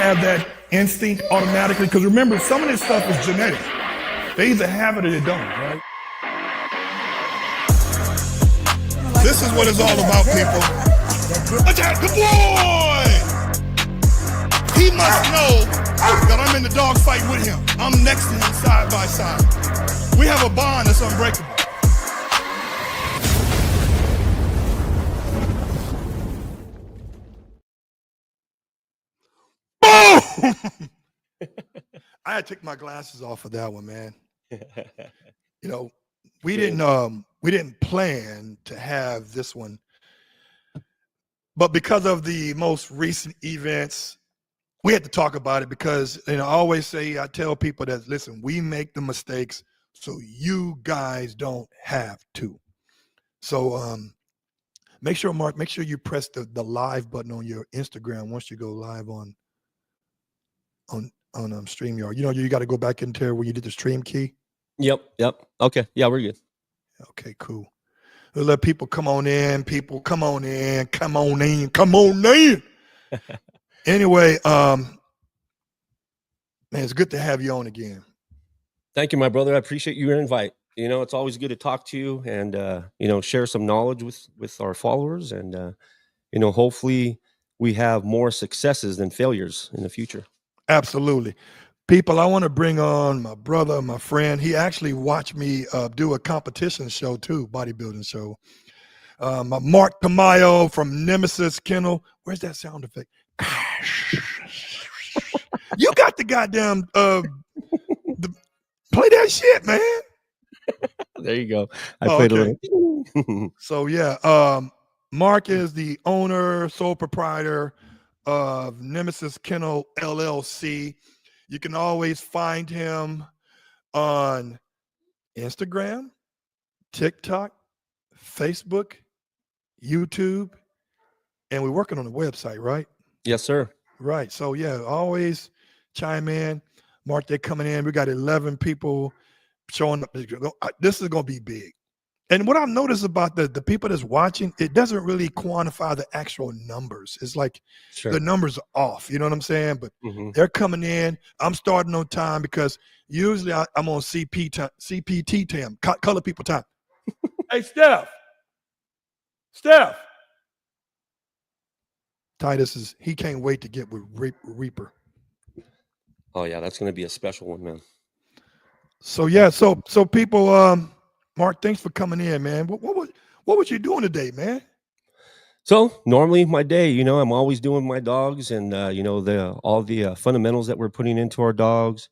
have that instinct automatically. Because remember, some of this stuff is genetic. They either have it or they don't, right? This is what it's all about, people. Attack the boy! He must know that I'm in the dog fight with him. I'm next to him side by side. We have a bond that's unbreakable. Boom! I had to take my glasses off for that one, man. You know, we didn't plan to have this one, but because of the most recent events, we had to talk about it because, I always say, I tell people that, listen, we make the mistakes so you guys don't have to. So make sure, Mark, you press the live button on your Instagram once you go live on StreamYard. You got to go back into where you did the stream key. Yep. Okay. Yeah, we're good. Okay, cool. We'll let people come on in. People, come on in. Anyway, man, it's good to have you on again. Thank you, my brother. I appreciate your invite. It's always good to talk to you and, share some knowledge with our followers. And, hopefully we have more successes than failures in the future. Absolutely. People, I want to bring on my brother, my friend. He actually watched me do a competition show too, bodybuilding show. Marc Tamayo from Nemesis Kennel. Where's that sound effect? You got the goddamn play that shit, man. There you go. I played a little. So yeah, Marc is the owner, sole proprietor of Nemesis Kennel LLC. You can always find him on Instagram, TikTok, Facebook, YouTube, and we're working on the website, right? Yes, sir. Right. So yeah, always chime in. Mark, they're coming in. We got 11 people showing up. This is going to be big. And what I've noticed about the people that's watching, it doesn't really quantify the actual numbers. It's like the numbers are off. You know what I'm saying? But they're coming in. I'm starting on time because usually I'm on CPT time, color people time. Hey, Steph. Titus he can't wait to get with Reaper. Oh yeah, that's going to be a special one, man. So yeah, so people, Mark, thanks for coming in, man. What was you doing today, man? So normally my day, I'm always doing my dogs and all the fundamentals that we're putting into our dogs.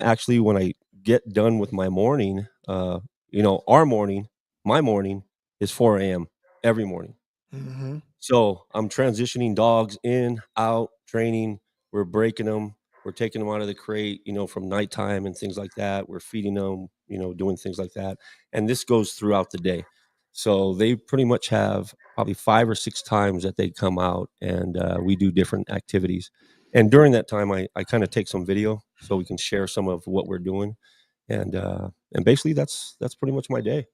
Actually, when I get done with my morning, my morning is 4 a.m. every morning. Mm-hmm. So I'm transitioning dogs in, out, training. We're breaking them. We're taking them out of the crate, from nighttime and things like that. We're feeding them, doing things like that. And this goes throughout the day. So they pretty much have probably 5 or 6 times that they come out and we do different activities. And during that time, I kind of take some video so we can share some of what we're doing. And basically that's pretty much my day.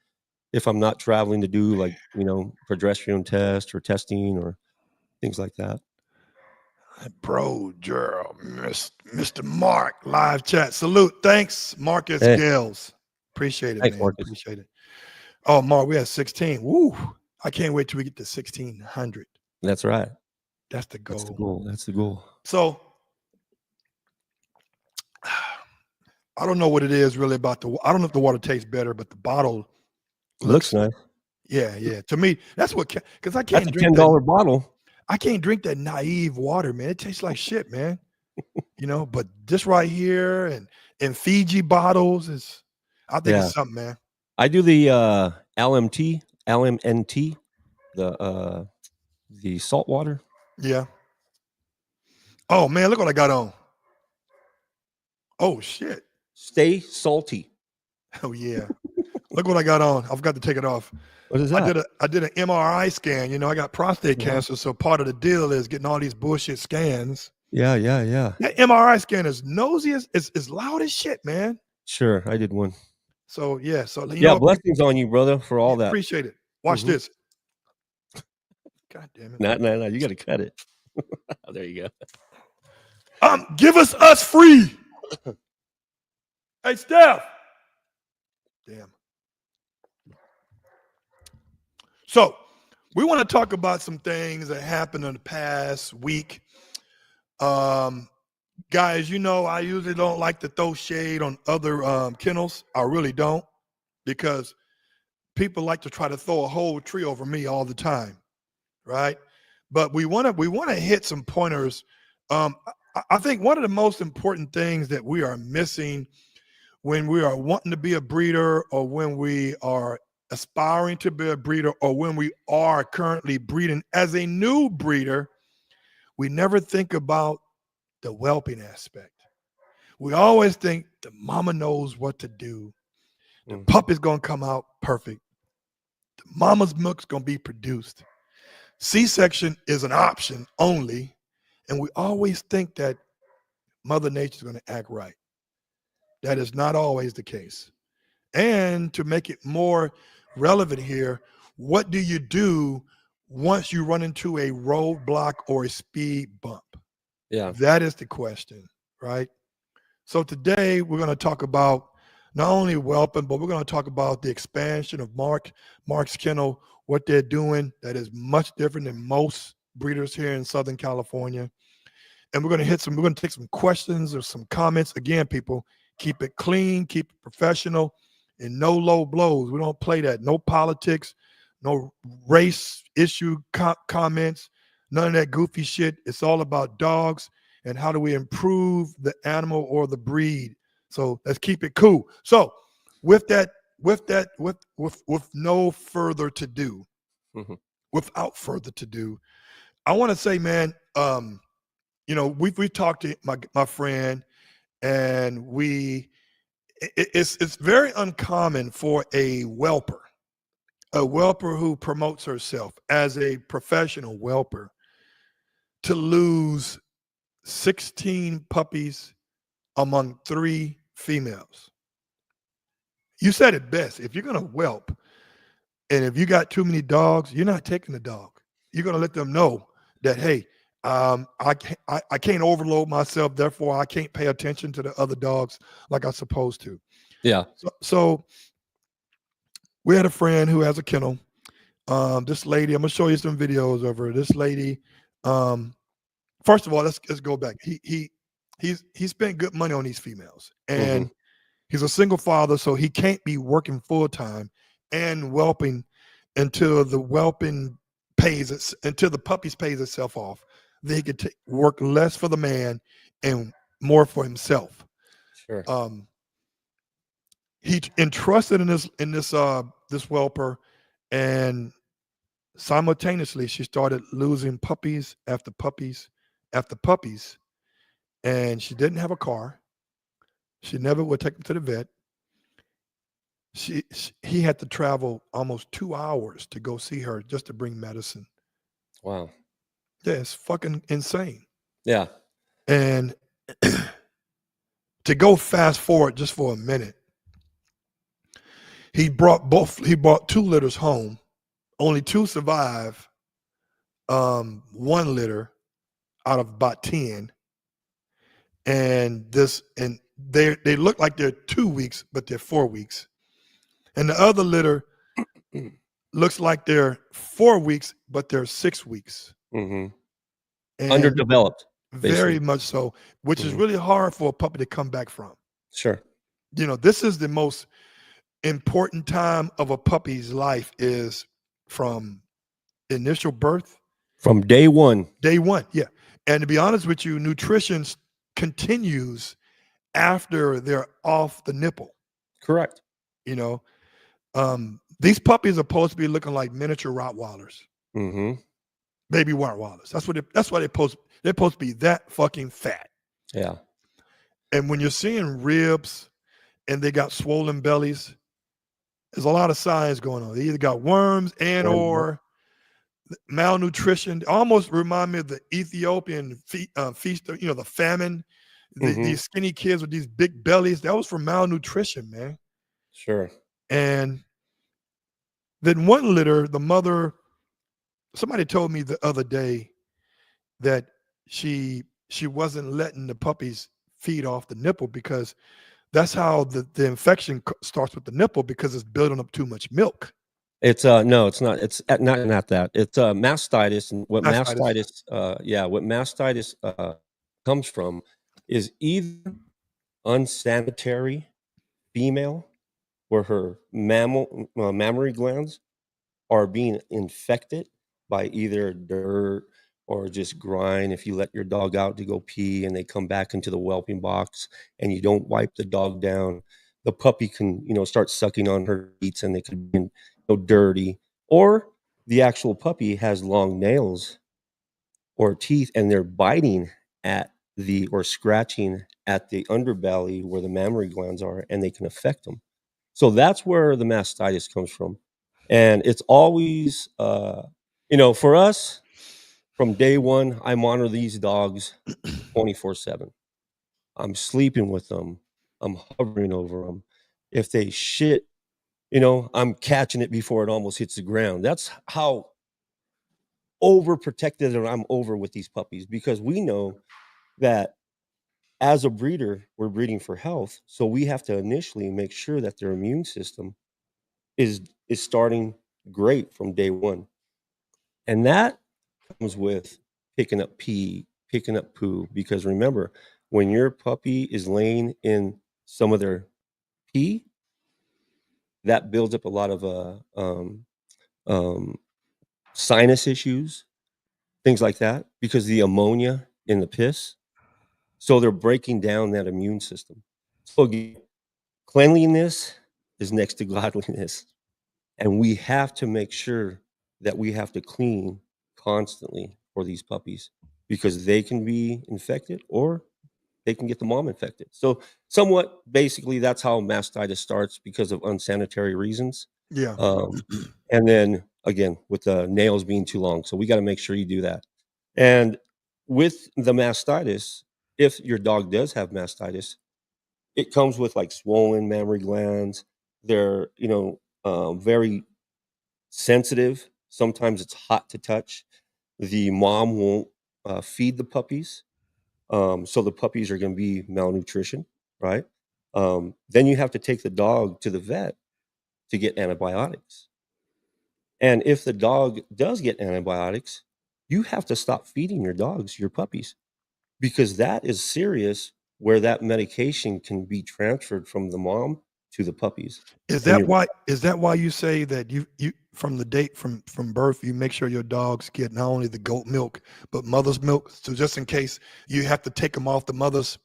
If I'm not traveling to do like, progesterone test or testing or things like that. Bro, Gerald, Mr. Mark, live chat. Salute. Thanks, Marcus Gales. Appreciate it, Thanks, man. Marcus. Appreciate it. Oh, Mark, we have 16. Woo. I can't wait till we get to 1,600. That's right. That's the goal. That's the goal. So I don't know what it is really about I don't know if the water tastes better, but the bottle looks nice. Yeah. To me, that's what, because I can't drink $10 bottle. I can't drink that naive water, man. It tastes like shit, man. But this right here and Fiji bottles I think it's something, man. I do the LMNT, the salt water. Yeah. Oh man, look what I got on. Oh shit. Stay salty. Oh yeah. Look what I got on. I forgot to take it off. What is that? I did an MRI scan. I got prostate cancer, so part of the deal is getting all these bullshit scans. Yeah. That MRI scan is nosy as loud as shit, man. Sure, I did one. So yeah, blessings on you, brother, for all that. Appreciate it. Watch this. God damn it. No, you got to cut it. There you go. Give us free. Hey, Steph. Damn. So we want to talk about some things that happened in the past week. Guys, you know, I usually don't like to throw shade on other kennels. I really don't, because people like to try to throw a whole tree over me all the time, right? But we want to hit some pointers. I think one of the most important things that we are missing when we are wanting to be a breeder, or when we are aspiring to be a breeder, or when we are currently breeding as a new breeder, we never think about the whelping aspect. We always think the mama knows what to do. The puppy's going to come out perfect. The mama's milk's going to be produced. C-section is an option only. And we always think that Mother Nature's going to act right. That is not always the case. And to make it more relevant here, what do you do once you run into a roadblock or a speed bump? Yeah. That is the question, right? So today we're going to talk about not only whelping, but we're going to talk about the expansion of Marc's Kennel, what they're doing that is much different than most breeders here in Southern California. And we're going to take some questions or some comments. Again, people, keep it clean, keep it professional, and no low blows. We don't play that. No politics, no race issue comments, none of that goofy shit. It's all about dogs and how do we improve the animal or the breed. So let's keep it cool. So with no further to do, without further to do, I want to say, man, you know, we've talked to my friend, and it's very uncommon for a whelper who promotes herself as a professional whelper to lose 16 puppies among 3 females. You said it best. If you're going to whelp, and if you got too many dogs, you're not taking the dog. You're going to let them know that, hey, I can't overload myself. Therefore, I can't pay attention to the other dogs like I'm supposed to. Yeah. So we had a friend who has a kennel. This lady, I'm going to show you some videos of her. This lady, first of all, let's go back. He spent good money on these females, and he's a single father, so he can't be working full time and whelping until the puppies pays itself off. Then he could work less for the man and more for himself. Sure. He entrusted in this whelper, and simultaneously she started losing puppies after puppies after puppies, and she didn't have a car. She never would take them to the vet. He had to travel almost 2 hours to go see her just to bring medicine. Wow. Yeah, it's fucking insane. Yeah. And to go fast forward just for a minute, he brought 2 litters home. Only 2 survive. 1 litter out of about 10. And they look like they're 2 weeks, but they're 4 weeks. And the other litter looks like they're 4 weeks, but they're 6 weeks. Underdeveloped. Very much so, which is really hard for a puppy to come back from. Sure. You know, this is the most important time of a puppy's life, is from initial birth. From day one. Day one, yeah. And to be honest with you, nutrition continues after they're off the nipple. Correct. You know, these puppies are supposed to be looking like miniature Rottweilers. Baby Rottweilers. That's why they're supposed to be that fucking fat. Yeah. And when you're seeing ribs and they got swollen bellies, there's a lot of signs going on. They either got worms or malnutrition. They almost remind me of the Ethiopian feast, you know, the famine. These skinny kids with these big bellies, that was from malnutrition, man. Sure. And then 1 litter, the mother, somebody told me the other day that she she wasn't letting the puppies feed off the nipple because that's how the infection starts with the nipple because it's building up too much milk. It's no, it's not. It's not that. It's mastitis, and what Mastitis. mastitis, what mastitis comes from is either unsanitary female, where her mammary glands are being infected by either dirt or just grime. If you let your dog out to go pee and they come back into the whelping box and you don't wipe the dog down, the puppy can, start sucking on her teats and they could be, dirty. Or the actual puppy has long nails or teeth and they're biting at the or scratching at the underbelly where the mammary glands are and they can affect them. So that's where the mastitis comes from. And it's always, for us, from day one, I monitor these dogs 24/7. I'm sleeping with them. I'm hovering over them. If they shit, I'm catching it before it almost hits the ground. That's how overprotected I'm over with these puppies because we know that as a breeder, we're breeding for health. So we have to initially make sure that their immune system is starting great from day one. And that comes with picking up pee, picking up poo. Because remember, when your puppy is laying in some of their pee, that builds up a lot of um, sinus issues, things like that, because the ammonia in the piss. So they're breaking down that immune system. So again, cleanliness is next to godliness. And we have to make sure that we have to clean constantly for these puppies because they can be infected or they can get the mom infected. So somewhat basically that's how mastitis starts because of unsanitary reasons. Yeah. Um, and then again with the nails being too long. So we got to make sure you do that. And with the mastitis, if your dog does have mastitis, it comes with like swollen mammary glands. They're, very sensitive. Sometimes it's hot to touch. The mom won't feed the puppies. So the puppies are going to be malnutrition, right? Then you have to take the dog to the vet to get antibiotics. And if the dog does get antibiotics, you have to stop feeding your dogs, your puppies, because that is serious where that medication can be transferred from the mom to the puppies. Is And that you're why you say that you from the date from birth you make sure your dogs get not only the goat milk but mother's milk, so just in case you have to take them off the mother's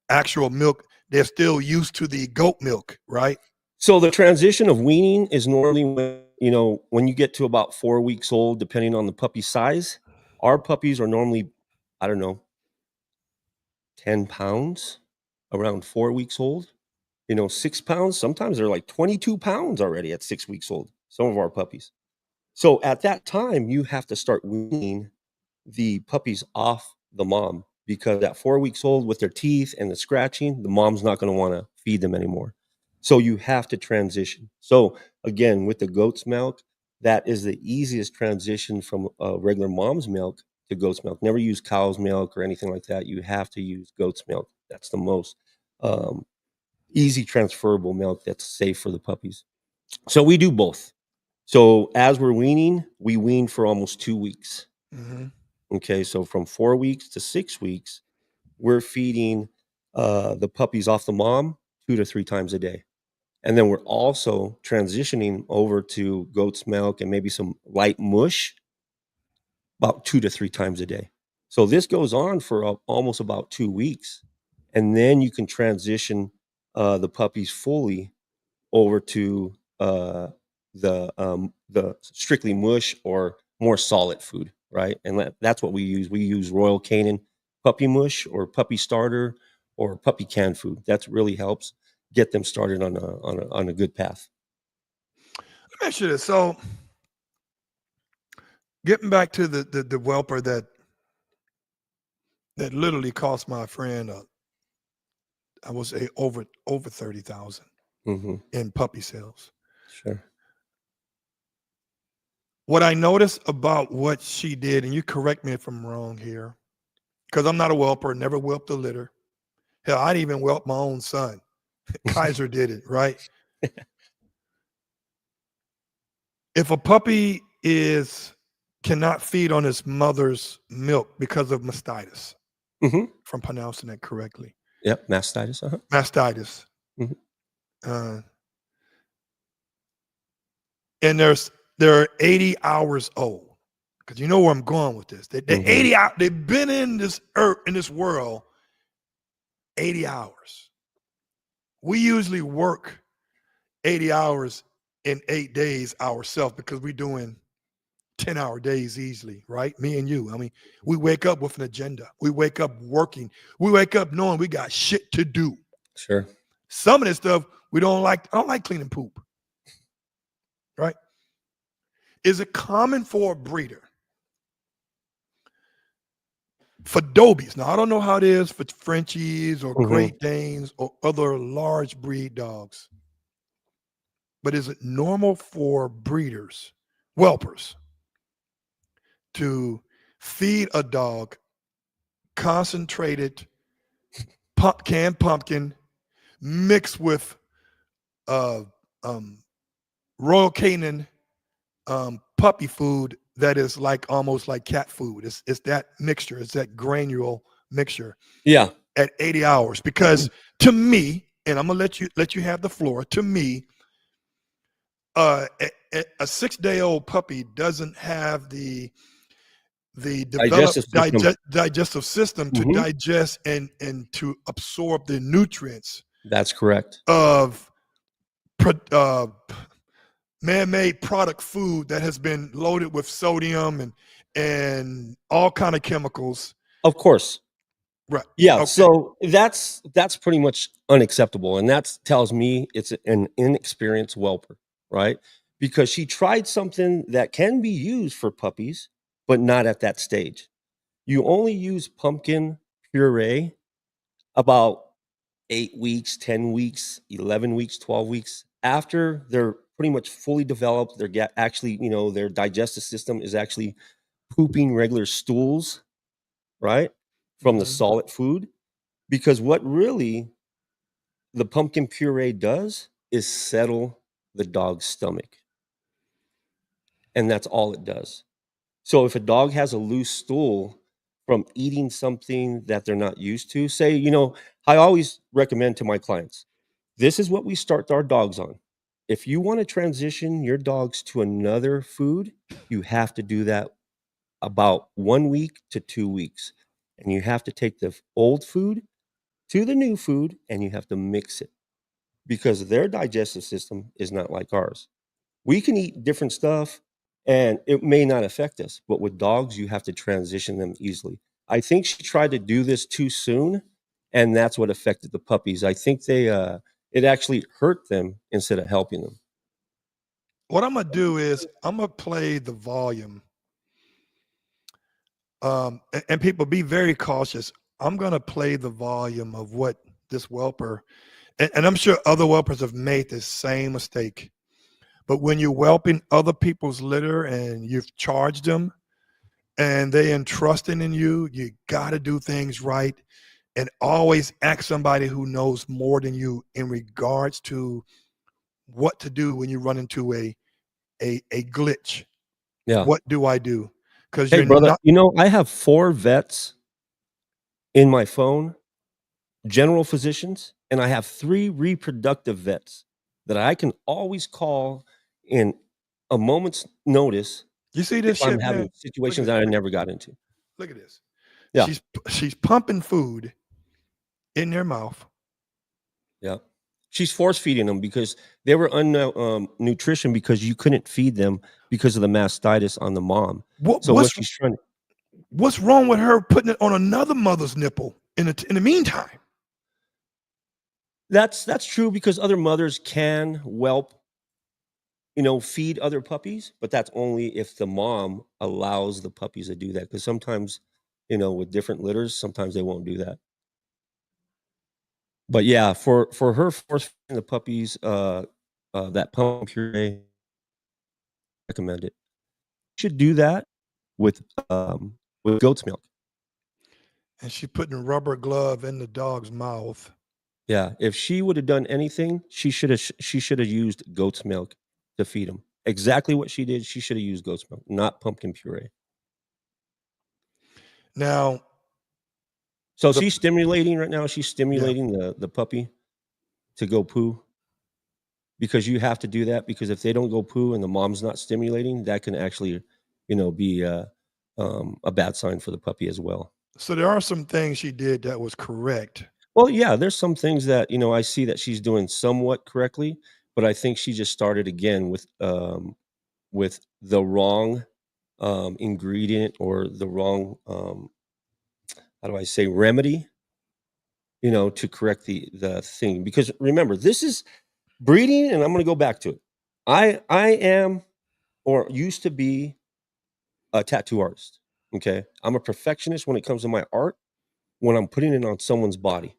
actual milk, they're still used to the goat milk, right? So the transition of weaning is normally when you get to about 4 weeks old, depending on the puppy size. Our puppies are normally, I don't know, 10 pounds around 4 weeks old. 6 pounds. Sometimes they're like 22 pounds already at 6 weeks old. Some of our puppies. So at that time, you have to start weaning the puppies off the mom because at 4 weeks old with their teeth and the scratching, the mom's not going to want to feed them anymore. So you have to transition. So again, with the goat's milk, that is the easiest transition from regular mom's milk to goat's milk. Never use cow's milk or anything like that. You have to use goat's milk. That's the most um, easy transferable milk that's safe for the puppies. So we do both. So as we're weaning, we wean for almost 2 weeks. Hmm. Okay, so from 4 weeks to 6 weeks, we're feeding the puppies off the mom 2 to 3 times a day. And then we're also transitioning over to goat's milk and maybe some light mush about 2 to 3 times a day. So this goes on for almost about 2 weeks. And then you can transition the puppies fully over to the strictly mush or more solid food, right? And that's what we use. We use Royal Canin puppy mush or puppy starter or puppy canned food. That really helps get them started on a good path. Let me ask you this. So getting back to the whelper that literally cost my friend I would say over 30,000 Hmm. in puppy sales. Sure. What I noticed about what she did, and you correct me if I'm wrong here, because I'm not a whelper, never whelped a litter. Hell, I didn't even whelp my own son. Kaiser did it, right? If a puppy cannot feed on his mother's milk because of mastitis, Hmm. if I'm pronouncing that correctly, Yep, mastitis. Uh-huh. mastitis, Mhm. uh, and they're 80 hours old. Because you know where I'm going with this. They're Mhm. 80 out. They've been in this earth, in this world, 80 hours. We usually work 80 hours in 8 days ourselves because we're doing 10-hour days easily, right? Me and you. I mean, we wake up with an agenda. We wake up working. We wake up knowing we got shit to do. Sure. Some of this stuff we don't like. I don't like cleaning poop, right? Is it common for a breeder, for Dobies? Now, I don't know how it is for Frenchies or Hmm. Great Danes or other large breed dogs, but is it normal for breeders, whelpers, to feed a dog concentrated canned pumpkin mixed with uh, um, Royal Canin puppy food that is like almost like cat food? It's that mixture. It's that granule mixture Yeah. at 80 hours. Because to me, and I'm gonna let you have the floor. To me, a 6-day-old puppy doesn't have the developed Digestive system. digestive system to Hmm. digest and to absorb the nutrients That's correct. of uh, man-made product food that has been loaded with sodium and all kind of chemicals. Of course. Right. Yeah. Okay. So that's pretty much unacceptable, and that tells me it's an inexperienced whelper, right? Because she tried something that can be used for puppies, but not at that stage. You only use pumpkin puree about 8 weeks, 10 weeks, 11 weeks, 12 weeks after they're pretty much fully developed. They're actually, their digestive system is actually pooping regular stools, right? From the Mhm. solid food. Because what really the pumpkin puree does is settle the dog's stomach. And that's all it does. So if a dog has a loose stool from eating something that they're not used to, say, I always recommend to my clients, this is what we start our dogs on. If you want to transition your dogs to another food, you have to do that about 1 week to 2 weeks. And you have to take the old food to the new food and you have to mix it because their digestive system is not like ours. We can eat different stuff and it may not affect us, but with dogs, you have to transition them easily. I think she tried to do this too soon, and that's what affected the puppies. I think it actually hurt them instead of helping them. What I'm gonna do is I'm gonna play the volume. And people be very cautious. I'm gonna play the volume of what this whelper, and I'm sure other whelpers have made the same mistake. But when you're whelping other people's litter and you've charged them and they entrusting in you, you got to do things right and always ask somebody who knows more than you in regards to what to do when you run into a glitch. Yeah. What do I do? Because Hey, you're brother, not. I have 4 vets in my phone, general physicians, and I have 3 reproductive vets that I can always call in a moment's notice You see if this I'm shit, man? having situations that I never got into. Look at this. Yeah, She's pumping food in their mouth. yeah. She's force feeding them because they were nutrition because you couldn't feed them because of the mastitis on the mom. What So what what's she's trying to what's wrong with her putting it on another mother's nipple in the meantime? that's true because other mothers can whelp, feed other puppies, but that's only if the mom allows the puppies to do that. Because sometimes, with different litters, sometimes they won't do that. But yeah, for her force feeding the puppies, that pumpkin puree, recommend it. Should do that with with goat's milk. And she putting a rubber glove in the dog's mouth. Yeah, if she would have done anything, she should have used goat's milk to feed him. Exactly what she did, she should have used goat's milk, not pumpkin puree. Now, So the she's stimulating right now, she's yeah. stimulating the puppy to go poo because you have to do that because if they don't go poo and the mom's not stimulating, that can actually, be a bad sign for the puppy as well. So there are some things she did that was correct. Well, yeah, there's some things that, I see that she's doing somewhat correctly, but I think she just started again with the wrong ingredient or the wrong how do I say remedy, to correct the thing. Because remember, this is breeding, and I'm gonna go back to it. I am or used to be a tattoo artist. Okay. I'm a perfectionist when it comes to my art, when I'm putting it on someone's body.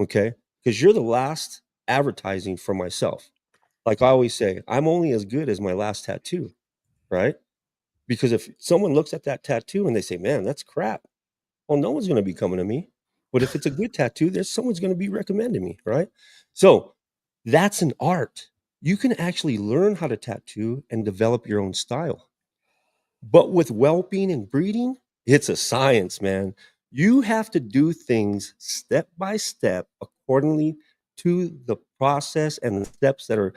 Okay. Because you're the last advertising for myself. Like I always say, I'm only as good as my last tattoo, right? Because if someone looks at that tattoo and they say, man, that's crap, well, no one's going to be coming to me. But if it's a good tattoo, there's someone's going to be recommending me, right? So that's an art. You can actually learn how to tattoo and develop your own style. But with whelping and breeding, it's a science, man. You have to do things step by step accordingly to the process and the steps that are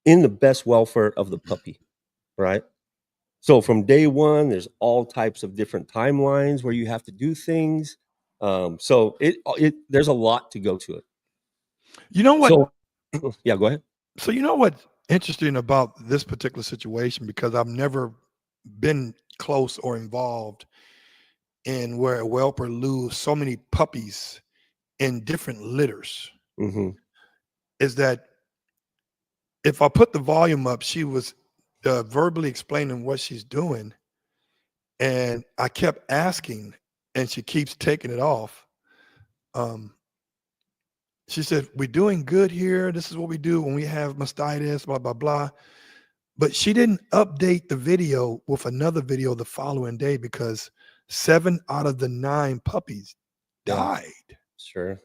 in the best welfare of the puppy, right? So from day one, there's all types of different timelines where you have to do things. So it there's a lot to go to it. You know what? So yeah, go ahead. So you know what's interesting about this particular situation because I've never been close or involved in where a whelper lose so many puppies in different litters Hmm. is that if I put the volume up, she was verbally explaining what she's doing, and I kept asking, and she keeps taking it off. Um, she said, "We're doing good here. This is what we do when we have mastitis, blah blah blah." But she didn't update the video with another video the following day because 7 out of the 9 puppies Yeah, died. sure.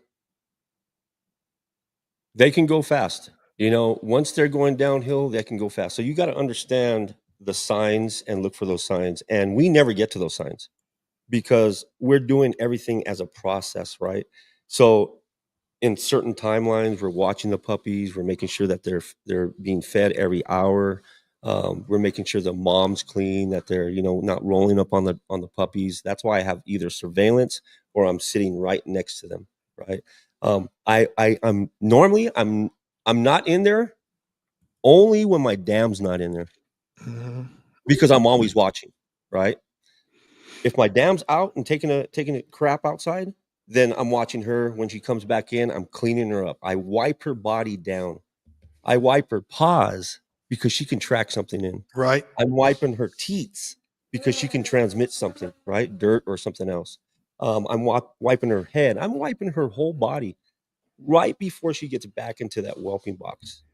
They can go fast. Once they're going downhill, they can go fast. So you got to understand the signs and look for those signs. And we never get to those signs because we're doing everything as a process, right? So in certain timelines, we're watching the puppies. We're making sure that they're being fed every hour. We're making sure the mom's clean, that they're not rolling up on the puppies. That's why I have either surveillance or I'm sitting right next to them, right? I'm normally I'm not in there only when my dam's not in there Mhm. because I'm always watching, right? If my dam's out and taking a crap outside, then I'm watching her. When she comes back in, I'm cleaning her up. I wipe her body down. I wipe her paws because she can track something in. Right? I'm wiping her teats because she can transmit something, right? Dirt or something else. I'm wiping her head. I'm wiping her whole body right before she gets back into that whelping box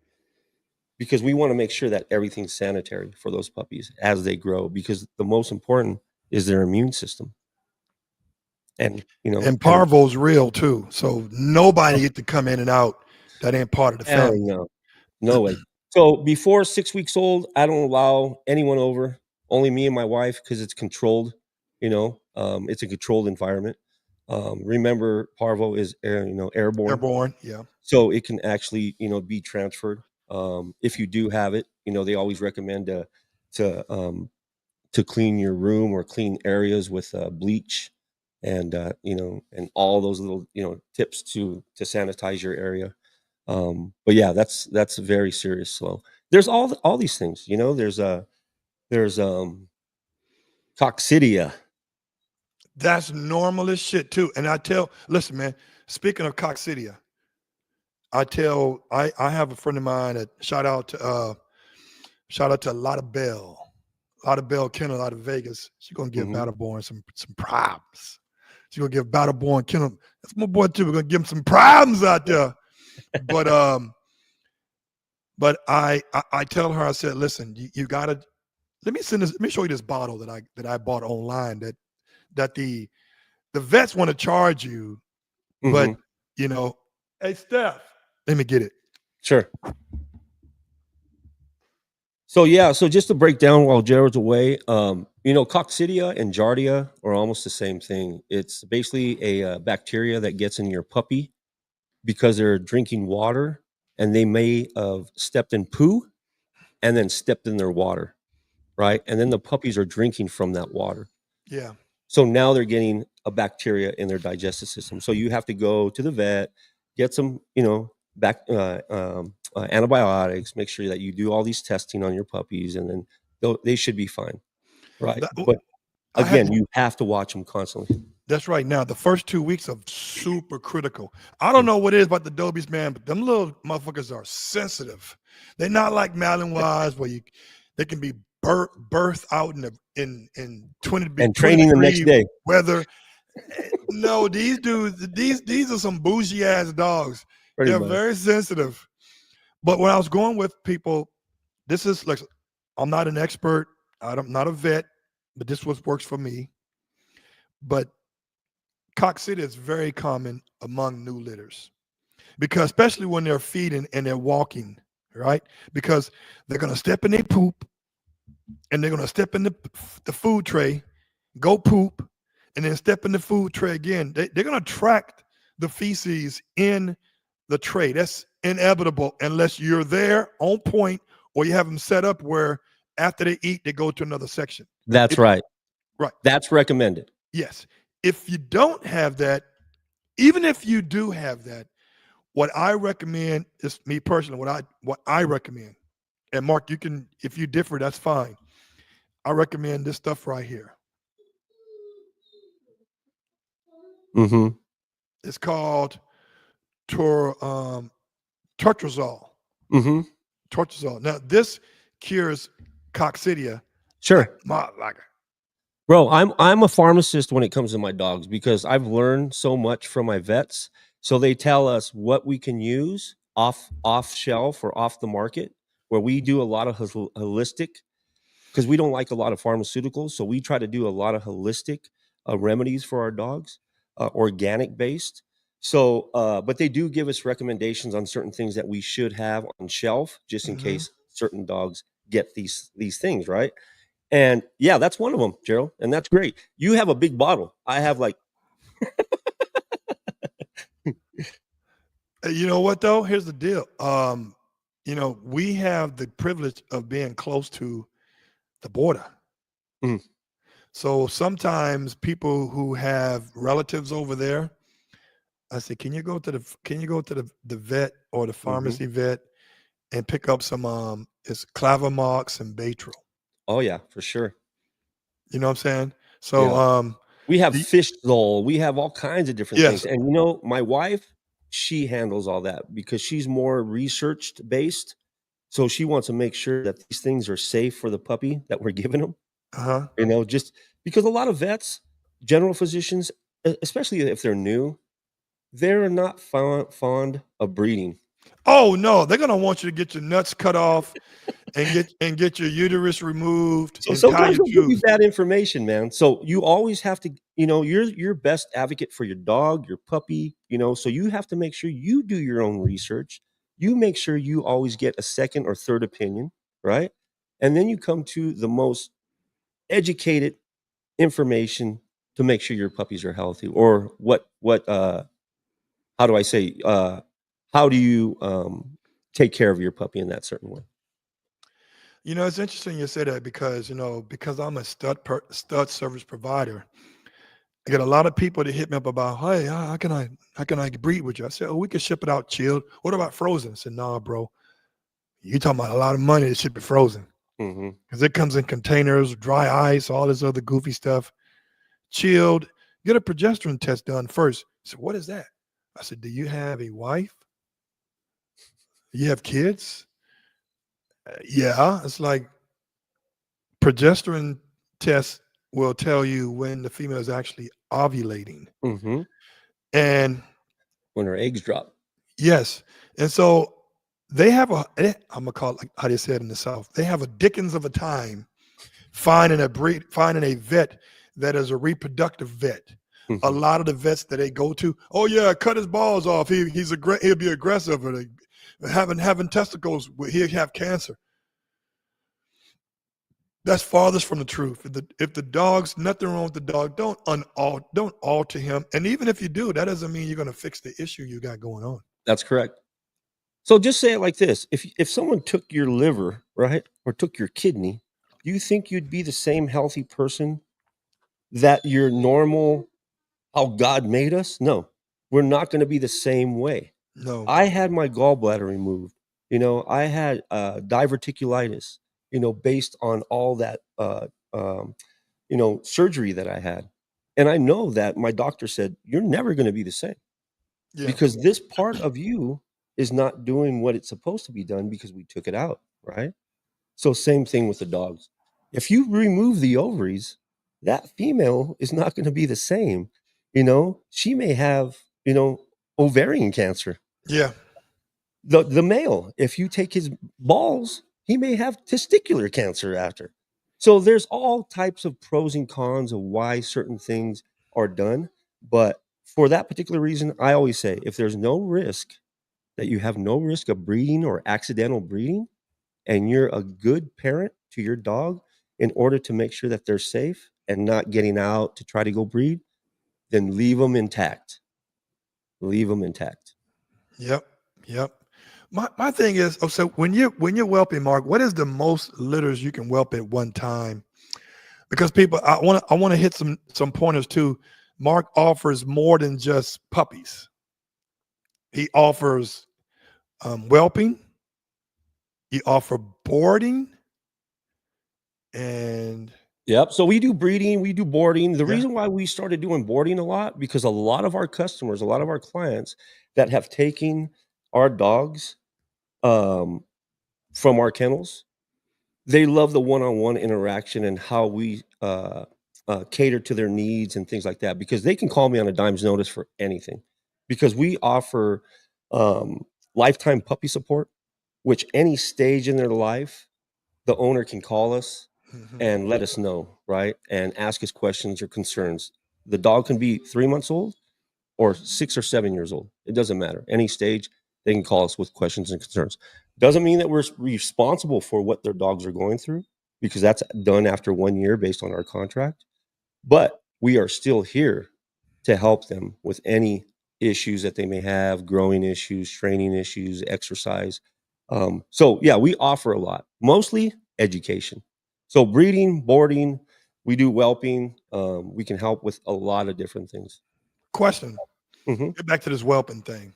because we want to make sure that everything's sanitary for those puppies as they grow because the most important is their immune system. And, And and parvo's real too. So nobody get to come in and out that ain't part of the hell family. no, no way. So before 6 weeks old, I don't allow anyone over, only me and my wife, because it's controlled, it's a controlled environment. Remember, parvo is airborne, Airborne, yeah. so it can actually, be transferred. If you do have it, they always recommend to to clean your room or clean areas with bleach and all those little tips to sanitize your area. But yeah, that's very serious. So there's all these things. There's coccidia. That's normal as shit too. And listen, man, speaking of coccidia, I have a friend of mine that shout out to Lotta Bell. Lotta Bell Kennel out of Vegas. She's gonna give Hmm. Battleborn some problems. She's gonna give Battleborn Kennel. That's my boy too. We're gonna give him some problems out there. But I tell her, I said, listen, you gotta let me show you this bottle that I bought online that the the vets want to charge you, but you know, hey Steph, let me get it. Sure. So yeah, so just to break down while Jared's away, coccidia and giardia are almost the same thing. It's basically a bacteria that gets in your puppy because they're drinking water and they may have stepped in poo and then stepped in their water, right? And then the puppies are drinking from that water. Yeah. So now they're getting a bacteria in their digestive system. So you have to go to the vet, get some, antibiotics, make sure that you do all these testing on your puppies, and then they should be fine, right? But I had again, you have to watch them constantly. That's right. Now, the first 2 weeks are super critical. I don't know what it is about the Dobies, man, but them little motherfuckers are sensitive. They're not like Malinois where they can be birthed out in 20 And training the next day. weather. No, these dudes, these are some bougie ass dogs. Pretty They're much. very sensitive. But when I was going with people, this is like, I'm not an expert. I'm not a vet, but this works for me. But coccidia is very common among new litters because especially when they're feeding and they're walking, right? Because they're going to step in their poop and they're going to step in the food tray, go poop, and then step in the food tray again. They're going to track the feces in the tray. That's inevitable unless you're there on point or you have them set up where after they eat, they go to another section. That's right. Right. That's recommended. Yes. If you don't have that, even if you do have that, what I recommend is me personally, what I recommend, and Mark, you can, if you differ, that's fine. I recommend this stuff right here. Mm-hmm. It's called Tortrazol. Mm-hmm. Tortrazol. Now, this cures coccidia. Sure. Like Bro, I'm a pharmacist when it comes to my dogs because I've learned so much from my vets. So they tell us what we can use off shelf or off the market, where we do a lot of holistic, because we don't like a lot of pharmaceuticals. So we try to do a lot of holistic remedies for our dogs, organic based. So, but they do give us recommendations on certain things that we should have on shelf, just in case certain dogs get these things, right? And yeah, that's one of them, Gerald. And that's great. You have a big bottle. I have like. You know what though? Here's the deal. We have the privilege of being close to the border. Mm. So sometimes people who have relatives over there, I say, can you go to the vet or the pharmacy vet and pick up some it's Clavamox and Baytril. Oh yeah, for sure. You know what I'm saying? So we have fish Zol, we have all kinds of different Yes. things. And my wife, she handles all that because she's more researched based. So she wants to make sure that these things are safe for the puppy that we're giving them. Just because a lot of vets, general physicians, especially if they're new, they're not fond of breeding. Oh no, they're gonna want you to get your nuts cut off and get your uterus removed. So and sometimes tie they'll your give you tubes. bad information, man. So you always have to, you're your best advocate for your dog, your puppy, so you have to make sure you do your own research. You make sure you always get a second or third opinion, right? And then you come to the most educated information to make sure your puppies are healthy, or how do I say, how do you take care of your puppy in that certain way? It's interesting you say that because I'm a stud service provider. I get a lot of people that hit me up about, hey, how can I breed with you? I said, oh, we can ship it out chilled. What about frozen? I said, nah, bro. You talking about a lot of money to ship it frozen because it comes in containers, dry ice, all this other goofy stuff. Chilled. Get a progesterone test done first. I said, what is that? I said, do you have a wife? You have kids? Yeah. It's like progesterone test will tell you when the female is actually ovulating. And when her eggs drop. Yes. And so they have I'm gonna call it like how they said in the South. They have a dickens of a time finding a vet that is a reproductive vet. A Mhm. lot of the vets that they go to, oh yeah, cut his balls off. He'll be aggressive, or having testicles, he'll have cancer. That's farthest from the truth. If the dog's nothing wrong with the dog, don't alter him. And even if you do, that doesn't mean you're going to fix the issue you got going on. That's correct. So just say it like this: if someone took your liver, right, or took your kidney, do you think you'd be the same healthy person that your normal how God made us? No, we're not going to be the same way. No. I had my gallbladder removed. I had diverticulitis. Based on all that surgery that I had, and I know that my doctor said you're never going to be the same Yeah. because this part of you is not doing what it's supposed to be done because we took it out, right? So same thing with the dogs. If you remove the ovaries, that female is not going to be the same. She may have, ovarian cancer. Yeah. The male, if you take his balls, he may have testicular cancer after. So there's all types of pros and cons of why certain things are done. But for that particular reason, I always say if there's no risk, that you have no risk of breeding or accidental breeding, and you're a good parent to your dog in order to make sure that they're safe and not getting out to try to go breed, then leave them intact. Leave them intact. Yep. Yep. My thing is, oh, so when you're whelping, Mark, what is the most litters you can whelp at one time? Because people, I want to hit some pointers too. Mark offers more than just puppies. He offers whelping. He offers boarding, and Yep. So we do breeding, we do boarding. The yeah. reason why we started doing boarding a lot because a lot of our customers, a lot of our clients that have taken our dogs um, from our kennels, they love the one-on-one interaction and how we cater to their needs and things like that because they can call me on a dime's notice for anything because we offer um, lifetime puppy support, which any stage in their life, the owner can call us Mhm. and let us know, right? And ask us questions or concerns. The dog can be 3 months old or 6 or 7 years old. It doesn't matter. Any stage, they can call us with questions and concerns. Doesn't mean that we're responsible for what their dogs are going through because that's done after 1 year based on our contract. But we are still here to help them with any issues that they may have, growing issues, training issues, exercise. So yeah, we offer a lot, mostly education. So breeding, boarding, we do whelping. We can help with a lot of different things. Question. Mhm, Get back to this whelping thing.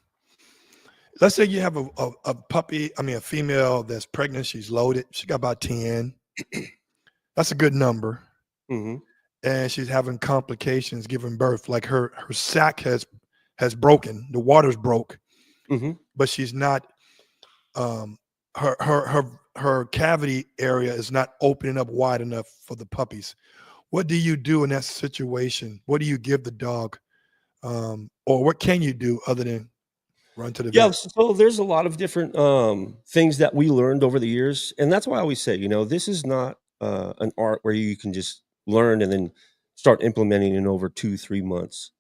Let's say you have a puppy, I mean a female that's pregnant, she's loaded, she got about 10. That's a good number. mhm, And she's having complications giving birth. Like her sac has broken, the water's broke, mhm. but she's not um her cavity area is not opening up wide enough for the puppies. What do you do in that situation? What do you give the dog? Or what can you do other than run to the Yeah, vet? so there's a lot of different things that we learned over the years, and that's why I always say, this is not an art where you can just learn and then start implementing in over 2 3 months.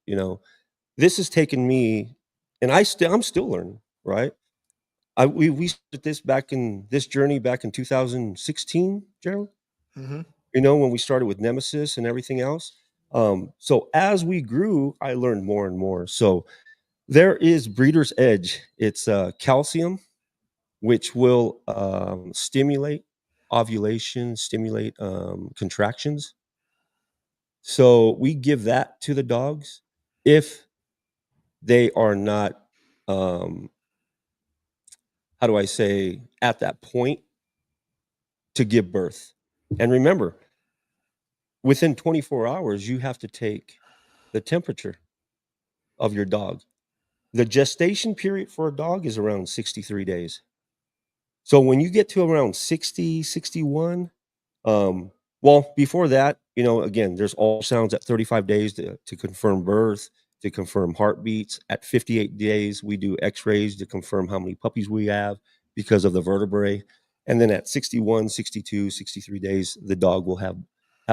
This has taken me, and I'm still learning. Right? We started this journey back in 2016, Gerald. Hmm. When we started with Nemesis and everything else. So as we grew, I learned more and more. So there is Breeder's Edge. It's calcium, which will stimulate ovulation, stimulate contractions. So we give that to the dogs if they are not, um, how do I say, at that point to give birth. And remember, within 24 hours, you have to take the temperature of your dog. The gestation period for a dog is around 63 days. So when you get to around 60, 61, well, before that, again, there's ultrasounds at 35 days to confirm birth, to confirm heartbeats. At 58 days, we do x-rays to confirm how many puppies we have because of the vertebrae. And then at 61, 62, 63 days, the dog will have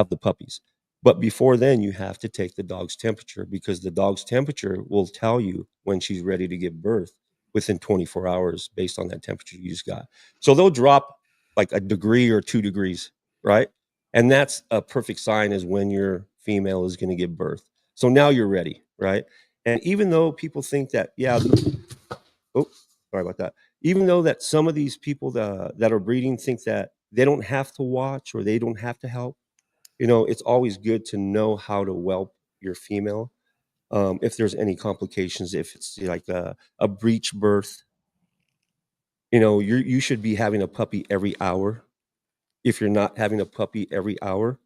the puppies. But before then, you have to take the dog's temperature, because the dog's temperature will tell you when she's ready to give birth within 24 hours based on that temperature you just got. So they'll drop like a degree or 2 degrees, right? And that's a perfect sign is when your female is going to give birth. So now you're ready, right? And even though people think that, yeah, oh, sorry about that. Even though that some of these people that are breeding think that they don't have to watch or they don't have to help, it's always good to know how to whelp your female. If there's any complications, if it's like a breech birth, you should be having a puppy every hour. If you're not having a puppy every hour,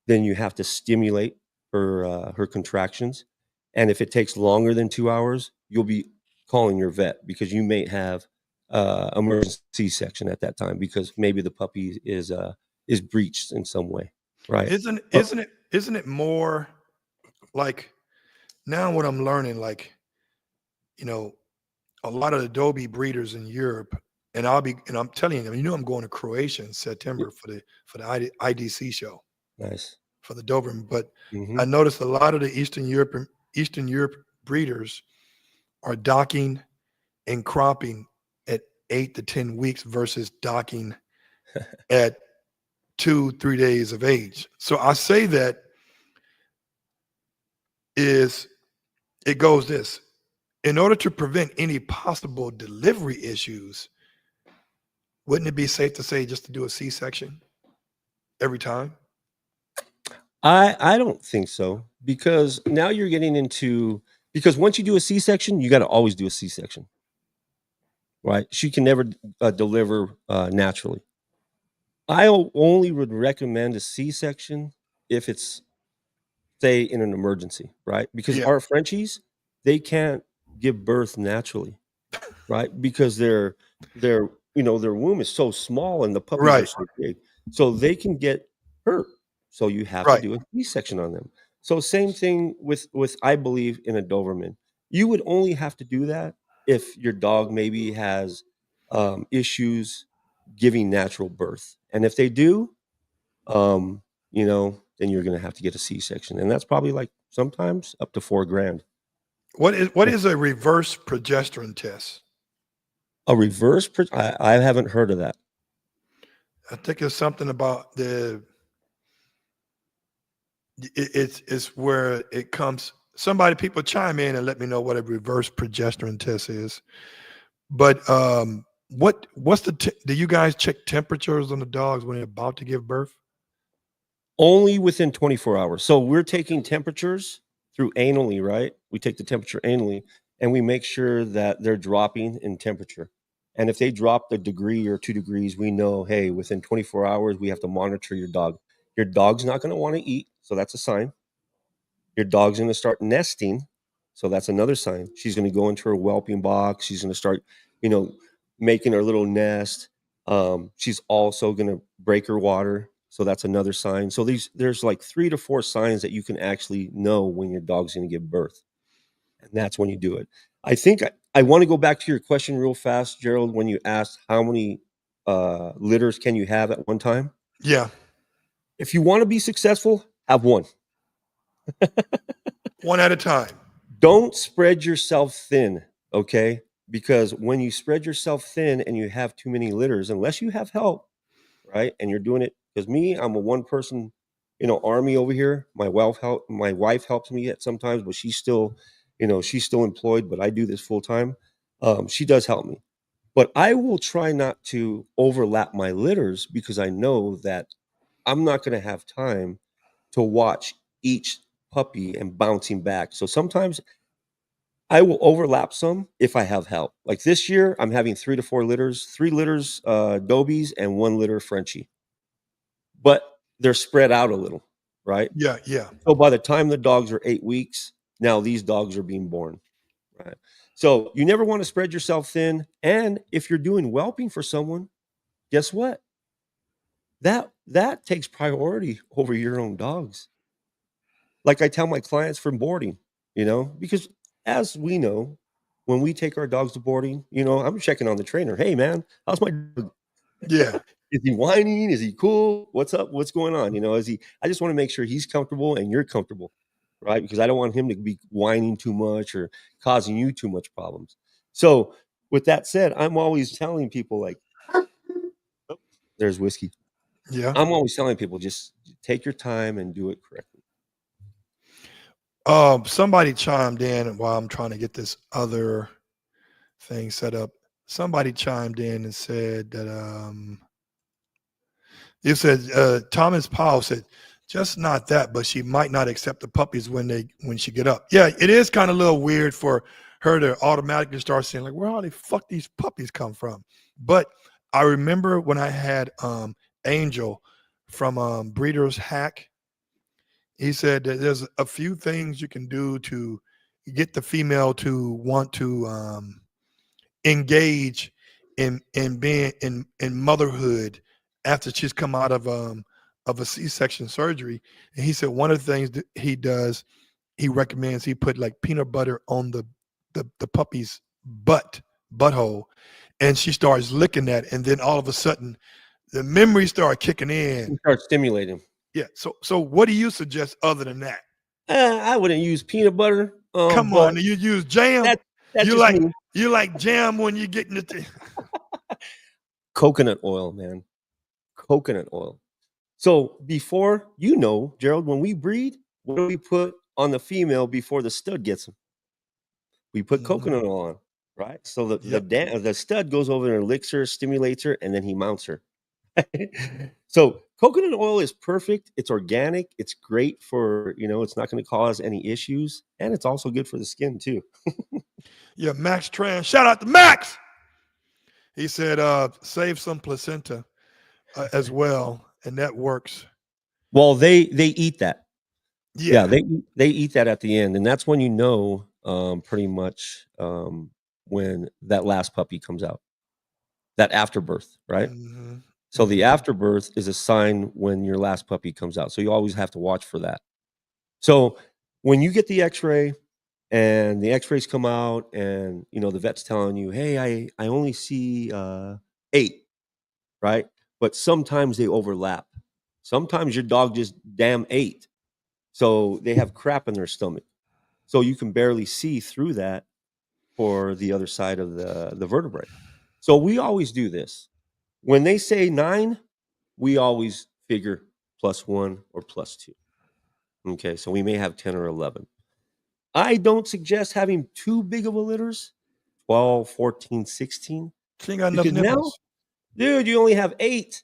then you have to stimulate her contractions. And if it takes longer than 2 hours, you'll be calling your vet because you may have emergency C-section at that time because maybe the puppy is breached in some way, right? Isn't But isn't it isn't it more like now what I'm learning, like, you know, a lot of Adobe breeders in Europe, and I'm telling you, I'm going to Croatia in y- September for the IDC show nice. for the Doberman. But Hmm. I noticed a lot of the Eastern Europe breeders are docking and cropping at 8 to 10 weeks versus docking at 2, 3 days of age. So I say that is it goes this: in order to prevent any possible delivery issues, wouldn't it be safe to say just to do a C-section every time? I don't think so because now you're getting into because once you do a C-section, you got to always do a C-section, right? She can never deliver naturally. Only would recommend a C-section if it's say in an emergency, right? Because Yeah, our Frenchies, they can't give birth naturally, right? Because their their womb is so small and the puppies are right, so big. So they can get hurt. So you have to right. do a C-section on them. So same thing with I believe in a Doberman. You would only have to do that if your dog maybe has issues giving natural birth. And if they do, then you're gonna have to get a C-section. And that's probably like sometimes up to 4 grand. What is a reverse progesterone test? A I haven't heard of that. I think it's something about it's where it comes. People chime in and let me know what a reverse progesterone test is. But do you guys check temperatures on the dogs when they're about to give birth? Only within 24 hours. So we're taking temperatures through anally, right? We take the temperature anally and we make sure that they're dropping in temperature. And if they drop a degree or 2 degrees, we know, hey, within 24 hours, we have to monitor your dog. Your dog's not going to want to eat. So that's a sign. Your dog's going to start nesting. So that's another sign. She's going to go into her whelping box. She's going to start, you know, making her little nest. She's also going to break her water. So that's another sign. So there's like 3 to 4 signs that you can actually know when your dog's going to give birth. And that's when you do it. I think I want to go back to your question real fast, Gerald, when you asked how many litters can you have at one time? Yeah, If you want to be successful, have one. one at a time. Don't spread yourself thin, okay? Because when you spread yourself thin and you have too many litters, unless you have help, right? And you're doing it because me, I'm a one person, army over here. My wife helps me at sometimes, but she's still employed, but I do this full time. She does help me. But I will try not to overlap my litters because I know that I'm not going to have time to watch each puppy and bouncing back. So sometimes I will overlap some if I have help. Like this year, I'm having 3 to 4 litters, 3 litters Dobies and 1 litter Frenchie, but they're spread out a little, right? Yeah, yeah. So by the time the dogs are 8 weeks, now these dogs are being born, right? So you never want to spread yourself thin. And if you're doing whelping for someone, guess what? That takes priority over your own dogs. Like I tell my clients from boarding, because as we know, when we take our dogs to boarding, I'm checking on the trainer. Hey man, how's my dog? Yeah. Is he whining? Is he cool? What's up? What's going on? You know, I just want to make sure he's comfortable and you're comfortable, right? Because I don't want him to be whining too much or causing you too much problems. So with that said, I'm always telling people like, oh, there's whiskey. Yeah. I'm always telling people just take your time and do it correctly. Somebody chimed in while I'm trying to get this other thing set up. Somebody chimed in and said that you said Thomas Powell said just not that, but she might not accept the puppies when she get up. Yeah, it is kind of a little weird for her to automatically start saying like, where all the fuck these puppies come from? But I remember when I had Angel from Breeders Hack. He said that there's a few things you can do to get the female to want to engage in being in motherhood after she's come out of a C-section surgery. And he said one of the things that he does, he recommends he put like peanut butter on the puppy's butthole, and she starts licking that, and then all of a sudden the memories start kicking in. You start stimulating. Yeah. So what do you suggest other than that? I wouldn't use peanut butter. Come But on, you use jam. that's You just like me. you like jam when you get in the. Coconut oil, man. Coconut oil. So before, Gerald, when we breed, what do we put on the female before the stud gets them? We put coconut oil on, right? So Yep. the stud goes over there and licks her, stimulates her, and then he mounts her. So coconut oil is perfect. It's organic. It's great for, it's not going to cause any issues. And it's also good for the skin too. Yeah, Max Tran. Shout out to Max. He said, save some placenta as well, and that works. Well, they eat that. Yeah, Yeah. they eat that at the end, and that's when pretty much when that last puppy comes out, that afterbirth, right? Mm-hmm. So the afterbirth is a sign when your last puppy comes out. So you always have to watch for that. So when you get the X-ray and the X-rays come out, and the vet's telling you, "Hey, I only see 8," right? But sometimes they overlap. Sometimes your dog just damn 8. So they have crap in their stomach. So you can barely see through that for the other side of the vertebrae. So we always do this. When they say 9, we always figure +1 or +2. Okay, so we may have 10 or 11. I don't suggest having too big of a litters, 12, 14, 16, She ain't got enough because now, nipples. dude, you only have 8.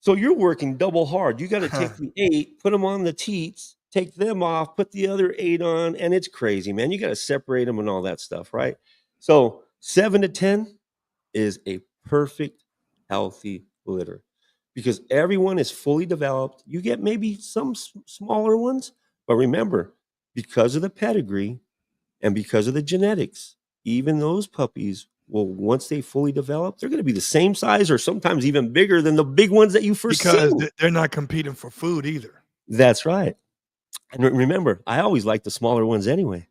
So you're working double hard. You got to take the 8, put them on the teats, take them off, put the other 8 on, and it's crazy, man. You got to separate them and all that stuff, right? So 7 to 10 is a perfect, healthy litter because everyone is fully developed. You get maybe some smaller ones, but remember, because of the pedigree and because of the genetics, even those puppies will, once they fully develop, they're going to be the same size or sometimes even bigger than the big ones that you first Because seen. they're not competing for food either. That's right. And remember, I always like the smaller ones anyway,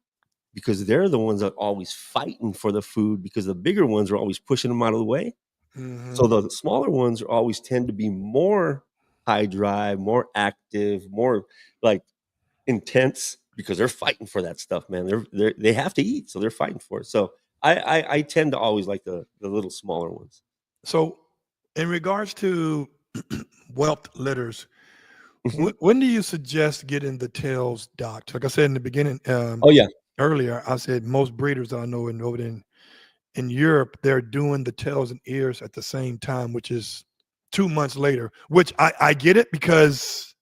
because they're the ones that are always fighting for the food because the bigger ones are always pushing them out of the way. Mm-hmm. So the smaller ones always tend to be more high drive, more active, more like intense because they're fighting for that stuff, man. They have to eat, so they're fighting for it. So I tend to always like the little smaller ones. So, in regards to whelped litters, Mhm. when do you suggest getting the tails docked? Like I said in the beginning, Oh yeah, earlier, I said most breeders I know over in Europe, they're doing the tails and ears at the same time, which is 2 months later. Which I get it because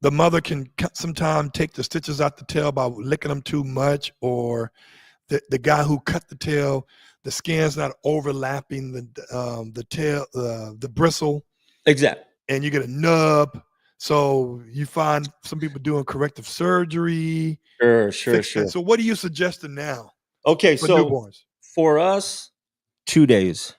the mother can sometimes take the stitches out the tail by licking them too much, or the guy who cut the tail, the skin's not overlapping the tail, the bristle, exactly. and you get a nub. So you find some people doing corrective surgery, Sure, fix that. sure. So what are you suggesting now Okay, for so newborns? for us, 2 days,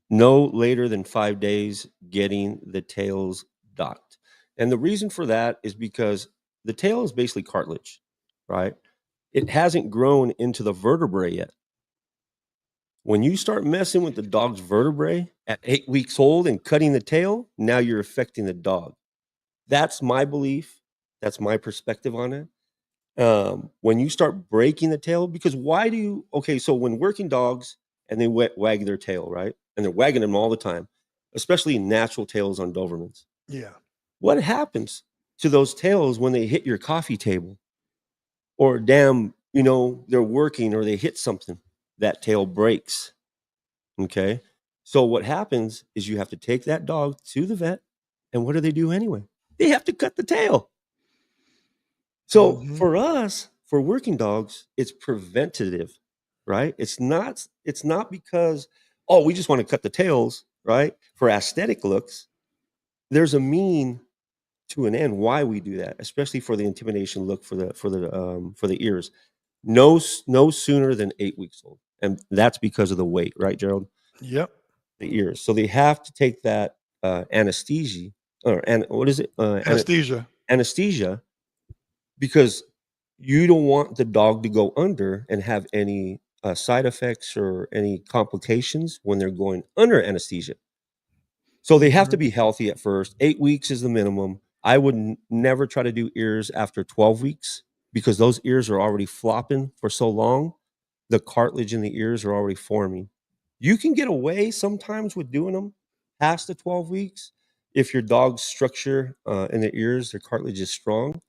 no later than 5 days, getting the tails docked. And the reason for that is because the tail is basically cartilage, right? It hasn't grown into the vertebrae yet. When you start messing with the dog's vertebrae at 8 weeks old and cutting the tail, now you're affecting the dog. That's my belief. That's my perspective on it. When you start breaking the tail, because why do you? Okay, so when working dogs and they wag their tail, right, and they're wagging them all the time, especially natural tails on Dobermans. Yeah. What happens to those tails when they hit your coffee table, or damn, they're working or they hit something? That tail breaks. Okay, so what happens is you have to take that dog to the vet, and what do they do anyway? They have to cut the tail. So Hmm. for us, for working dogs, it's preventative, right? It's not because, oh, we just want to cut the tails, right? For aesthetic looks. There's a mean to an end why we do that, especially for the intimidation look for the ears. No sooner than 8 weeks old. And that's because of the weight, right, Gerald? Yep. The ears. So they have to take that anesthesia, what is it? Anesthesia. Anesthesia, because you don't want the dog to go under and have any side effects or any complications when they're going under anesthesia. So they have to Hmm. be healthy at first. 8 weeks is the minimum. I would never try to do ears after 12 weeks because those ears are already flopping for so long. The cartilage in the ears are already forming. You can get away sometimes with doing them past the 12 weeks if your dog's structure in the ears, their cartilage is strong,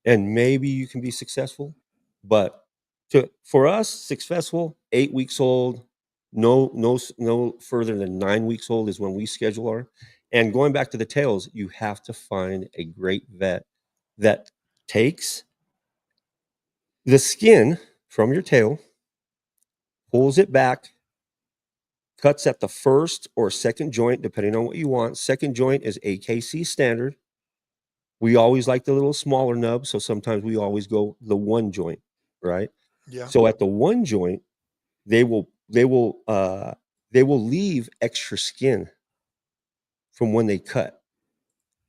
and maybe you can be successful. But for us, successful, 8 weeks old, no further than 9 weeks old is when we schedule our. And going back to the tails, you have to find a great vet that takes the skin from your tail, pulls it back, cuts at the first or second joint, depending on what you want. Second joint is AKC standard. We always like the little smaller nub, so sometimes we always go the one joint, right? Yeah. So at the one joint, they will leave extra skin from when they cut.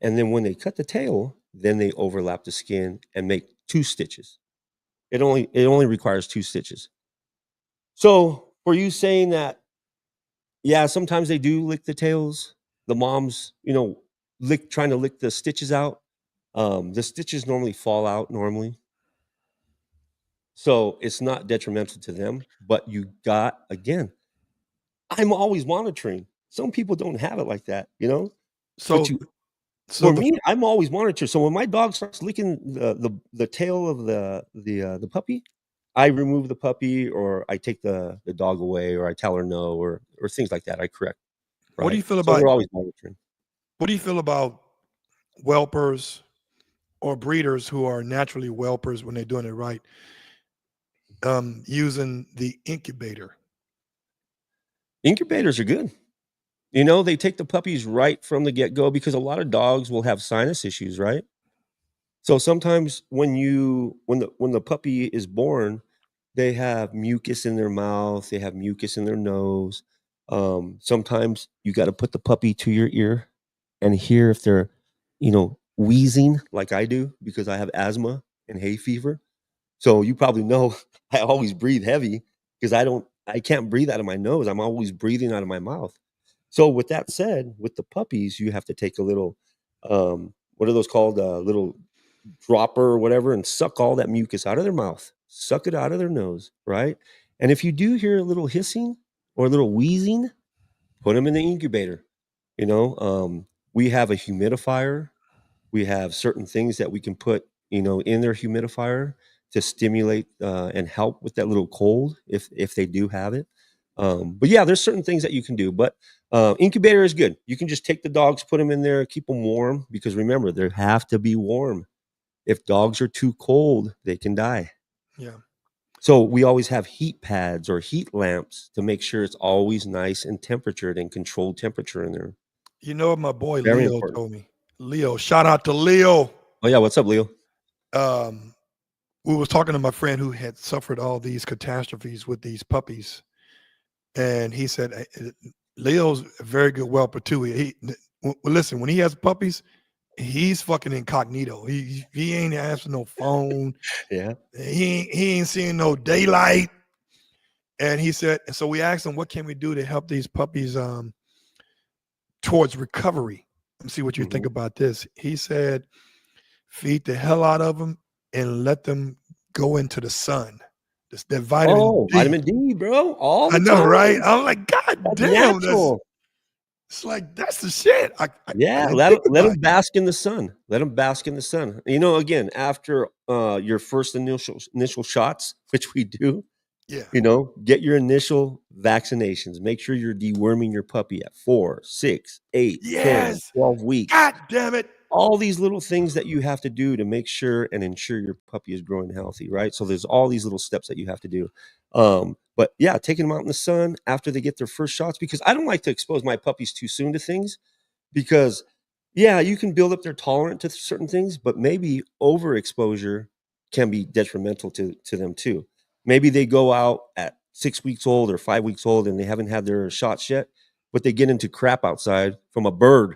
And then when they cut the tail, then they overlap the skin and make 2 stitches. It only requires 2 stitches. So for you saying that, yeah, sometimes they do lick the tails. The moms, trying to lick the stitches out. The stitches normally fall out normally. So it's not detrimental to them, but you got, again, I'm always monitoring. Some people don't have it like that. But So, so for the me, I'm always monitoring. So when my dog starts licking the tail of the puppy, I remove the puppy, or I take the dog away, or I tell her no, or things like that. I correct, what do right? you feel So about we're always monitoring. what do you feel about whelpers or breeders who are naturally whelpers when they're doing it right, using the incubator? Incubators are good. They take the puppies right from the get go because a lot of dogs will have sinus issues, right? So sometimes when the puppy is born, they have mucus in their mouth, they have mucus in their nose. Sometimes you got to put the puppy to your ear and hear if they're, wheezing like I do because I have asthma and hay fever. So you probably know I always breathe heavy because I can't breathe out of my nose. I'm always breathing out of my mouth. So with that said, with the puppies, you have to take a little, what are those called? Little dropper or whatever, and suck all that mucus out of their mouth, suck it out of their nose, right? And if you do hear a little hissing or a little wheezing, put them in the incubator. We have a humidifier. We have certain things that we can put, in their humidifier to stimulate and help with that little cold if they do have it. But yeah, there's certain things that you can do. But incubator is good. You can just take the dogs, put them in there, keep them warm, because remember, they have to be warm. If dogs are too cold, they can die. Yeah. So we always have heat pads or heat lamps to make sure it's always nice and temperatured and controlled temperature in there. You know what my boy Very Leo important. told me? Leo, shout out to Leo. Oh yeah, what's up, Leo? Um, we was talking to my friend who had suffered all these catastrophes with these puppies, and he said Leo's a very good whelper too. Listen, when he has puppies, he's fucking incognito. He ain't answering no phone. Yeah. He ain't seeing no daylight. And he said, and so we asked him, what can we do to help these puppies towards recovery? Let me see what you think about this. He said, feed the hell out of them and let them go into the sun. That vitamin D. Vitamin D, bro, all the I know, time. right? I'm like, God That's damn, natural. it's like that's the shit. I Yeah, didn't let think them about it. bask in the sun. Let them bask in the sun. You know, again, after your first initial shots, which we do, Yeah. you know, get your initial vaccinations. Make sure you're deworming your puppy at 4, 6, 8, 10, Yes. 12 weeks. God damn it. All these little things that you have to do to make sure and ensure your puppy is growing healthy, right? So there's all these little steps that you have to do. But yeah, taking them out in the sun after they get their first shots, because I don't like to expose my puppies too soon to things, because yeah, you can build up their tolerance to certain things, but maybe overexposure can be detrimental to them too. Maybe they go out at 6 weeks old or 5 weeks old and they haven't had their shots yet, but they get into crap outside from a bird,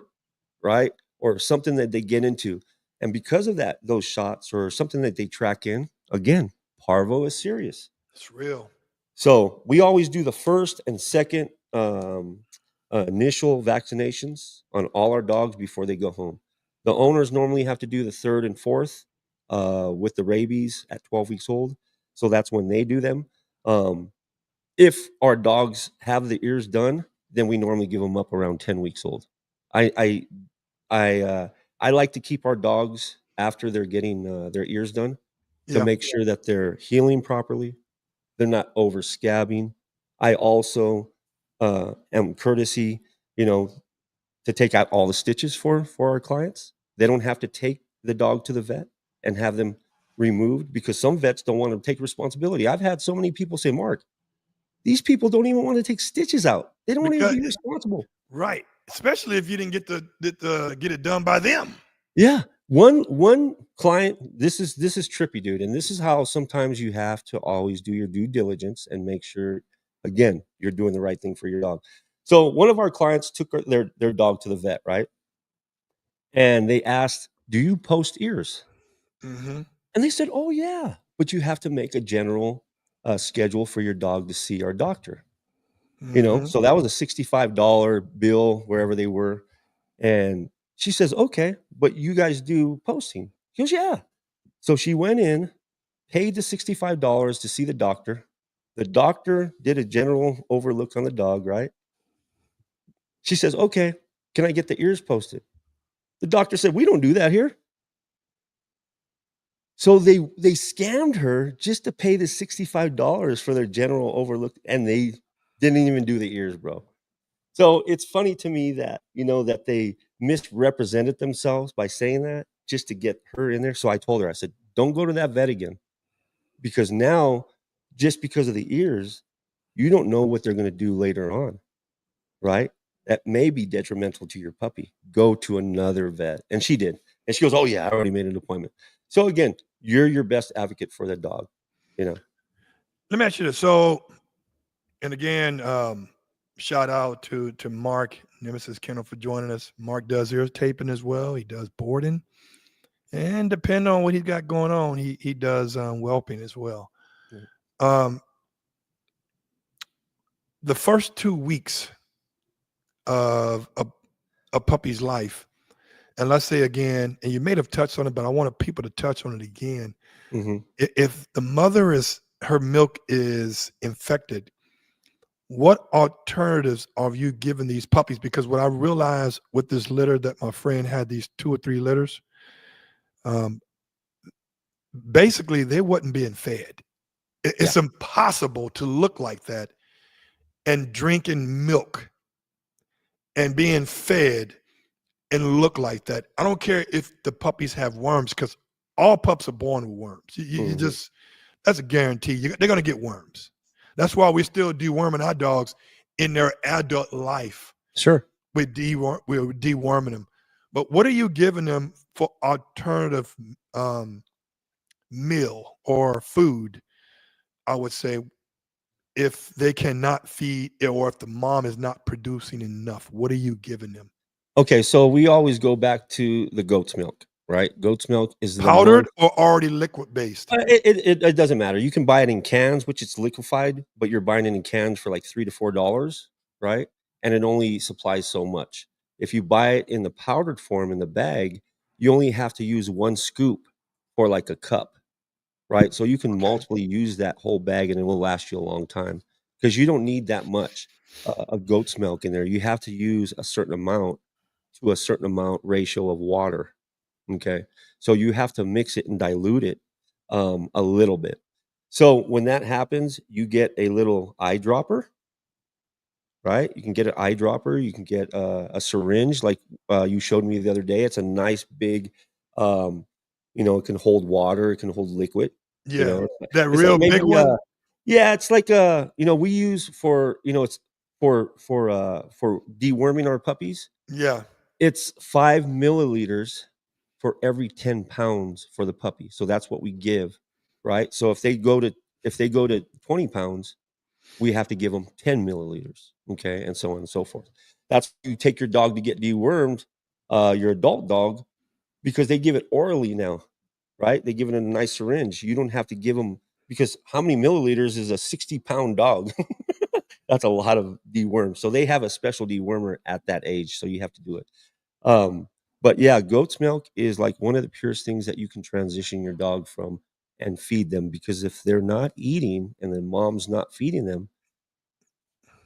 right? Or something that they get into. And because of that, those shots or something that they track in, again, parvo is serious. It's real. So we always do the first and second initial vaccinations on all our dogs before they go home. The owners normally have to do the third and fourth with the rabies at 12 weeks old. So that's when they do them. If our dogs have the ears done, then we normally give them up around 10 weeks old. I I I like to keep our dogs after they're getting their ears done to Yeah. make sure that they're healing properly. They're not over scabbing. I also am courtesy, you know, to take out all the stitches for our clients. They don't have to take the dog to the vet and have them removed, because some vets don't want to take responsibility. I've had so many people say, Mark, these people don't even want to take stitches out. They don't want to even Because be responsible. right. Especially if you didn't get it done by them. Yeah. One client, this is trippy, dude. And this is how sometimes you have to always do your due diligence and make sure, again, you're doing the right thing for your dog. So one of our clients took their dog to the vet, right? And they asked, do you post ears? Mm-hmm. And they said, oh yeah, but you have to make a general schedule for your dog to see our doctor. You know, Mm-hmm. so that was a $65 bill wherever they were. And she says, okay, but you guys do posting. He goes, yeah. So she went in, paid the $65 to see the doctor. The doctor did a general overlook on the dog, right? She says, okay, can I get the ears posted? The doctor said, we don't do that here. So they scammed her just to pay the $65 for their general overlook, and they didn't even do the ears, bro. So it's funny to me that, you know, that they misrepresented themselves by saying that just to get her in there. So I told her, I said, don't go to that vet again, because now, just because of the ears, you don't know what they're going to do later on, right? That may be detrimental to your puppy. Go to another vet. And she did. And she goes, oh, yeah, I already made an appointment. So again, you're your best advocate for the dog, you know? Let me ask you this. So, and again, shout out to Marc, Nemesis Kennel, for joining us. Marc does ear taping as well. He does boarding. And depending on what he's got going on, he does whelping as well. Um, the first 2 weeks of a puppy's life, and let's say again, and you may have touched on it, but I want people to touch on it again. Mm-hmm. If the mother her milk is infected, what alternatives are you giving these puppies? Because what I realized with this litter that my friend had, these 2 or 3 litters, um, basically they wasn't being fed. It's impossible to look like that and drinking milk and being fed and look like that. I don't care if the puppies have worms, because all pups are born with worms. You just, that's a guarantee. They're going to get worms. That's why we're still deworming our dogs in their adult life. Sure. We're deworming them. But what are you giving them for alternative meal or food, I would say, if they cannot feed or if the mom is not producing enough? What are you giving them? Okay, so we always go back to the goat's milk, right? Goat's milk is the Powdered most or already liquid based? it doesn't matter. You can buy it in cans, which it's liquefied, but you're buying it in cans for like $3 to $4, right? And it only supplies so much. If you buy it in the powdered form in the bag, you only have to use 1 scoop for like a cup, right? So you can Okay. multiply use that whole bag and it will last you a long time because you don't need that much of goat's milk in there. You have to use a certain amount to a certain amount ratio of water. Okay. So you have to mix it and dilute it a little bit. So when that happens, you get a little eyedropper, right? You can get an eyedropper. You can get a syringe, like you showed me the other day. It's a nice big, um, it can hold water. It can hold liquid. You Yeah. know, That it's like real big maybe, one? yeah, it's like we use for, it's for deworming our puppies. Yeah. It's 5 milliliters for every 10 pounds for the puppy, so that's what we give, right? So if they go to 20 pounds, we have to give them 10 milliliters, okay, and so on and so forth. That's you take your dog to get dewormed, your adult dog, because they give it orally now, right? They give it in a nice syringe. You don't have to give them because how many milliliters is a 60-pound dog? That's a lot of deworm. So they have a special dewormer at that age, so you have to do it. Um, but yeah, goat's milk is like one of the purest things that you can transition your dog from and feed them because if they're not eating and the mom's not feeding them,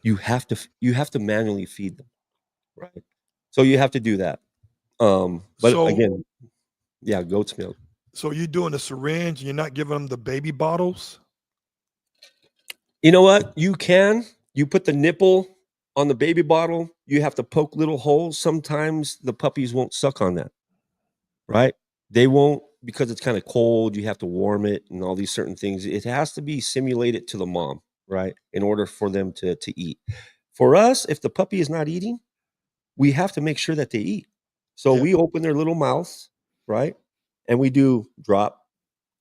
you have to manually feed them, right? So you have to do that. But So again, yeah, goat's milk. so you're doing a syringe, you're not giving them the baby bottles? You know what? You put the nipple on the baby bottle, you have to poke little holes. Sometimes the puppies won't suck on that. Right? They won't because it's kinda cold, you have to warm it and all these certain things. It has to be simulated to the mom, right, in order for them to eat. For us, if the puppy is not eating, we have to make sure that they eat. So Yeah. we open their little mouths, right, and we do drop,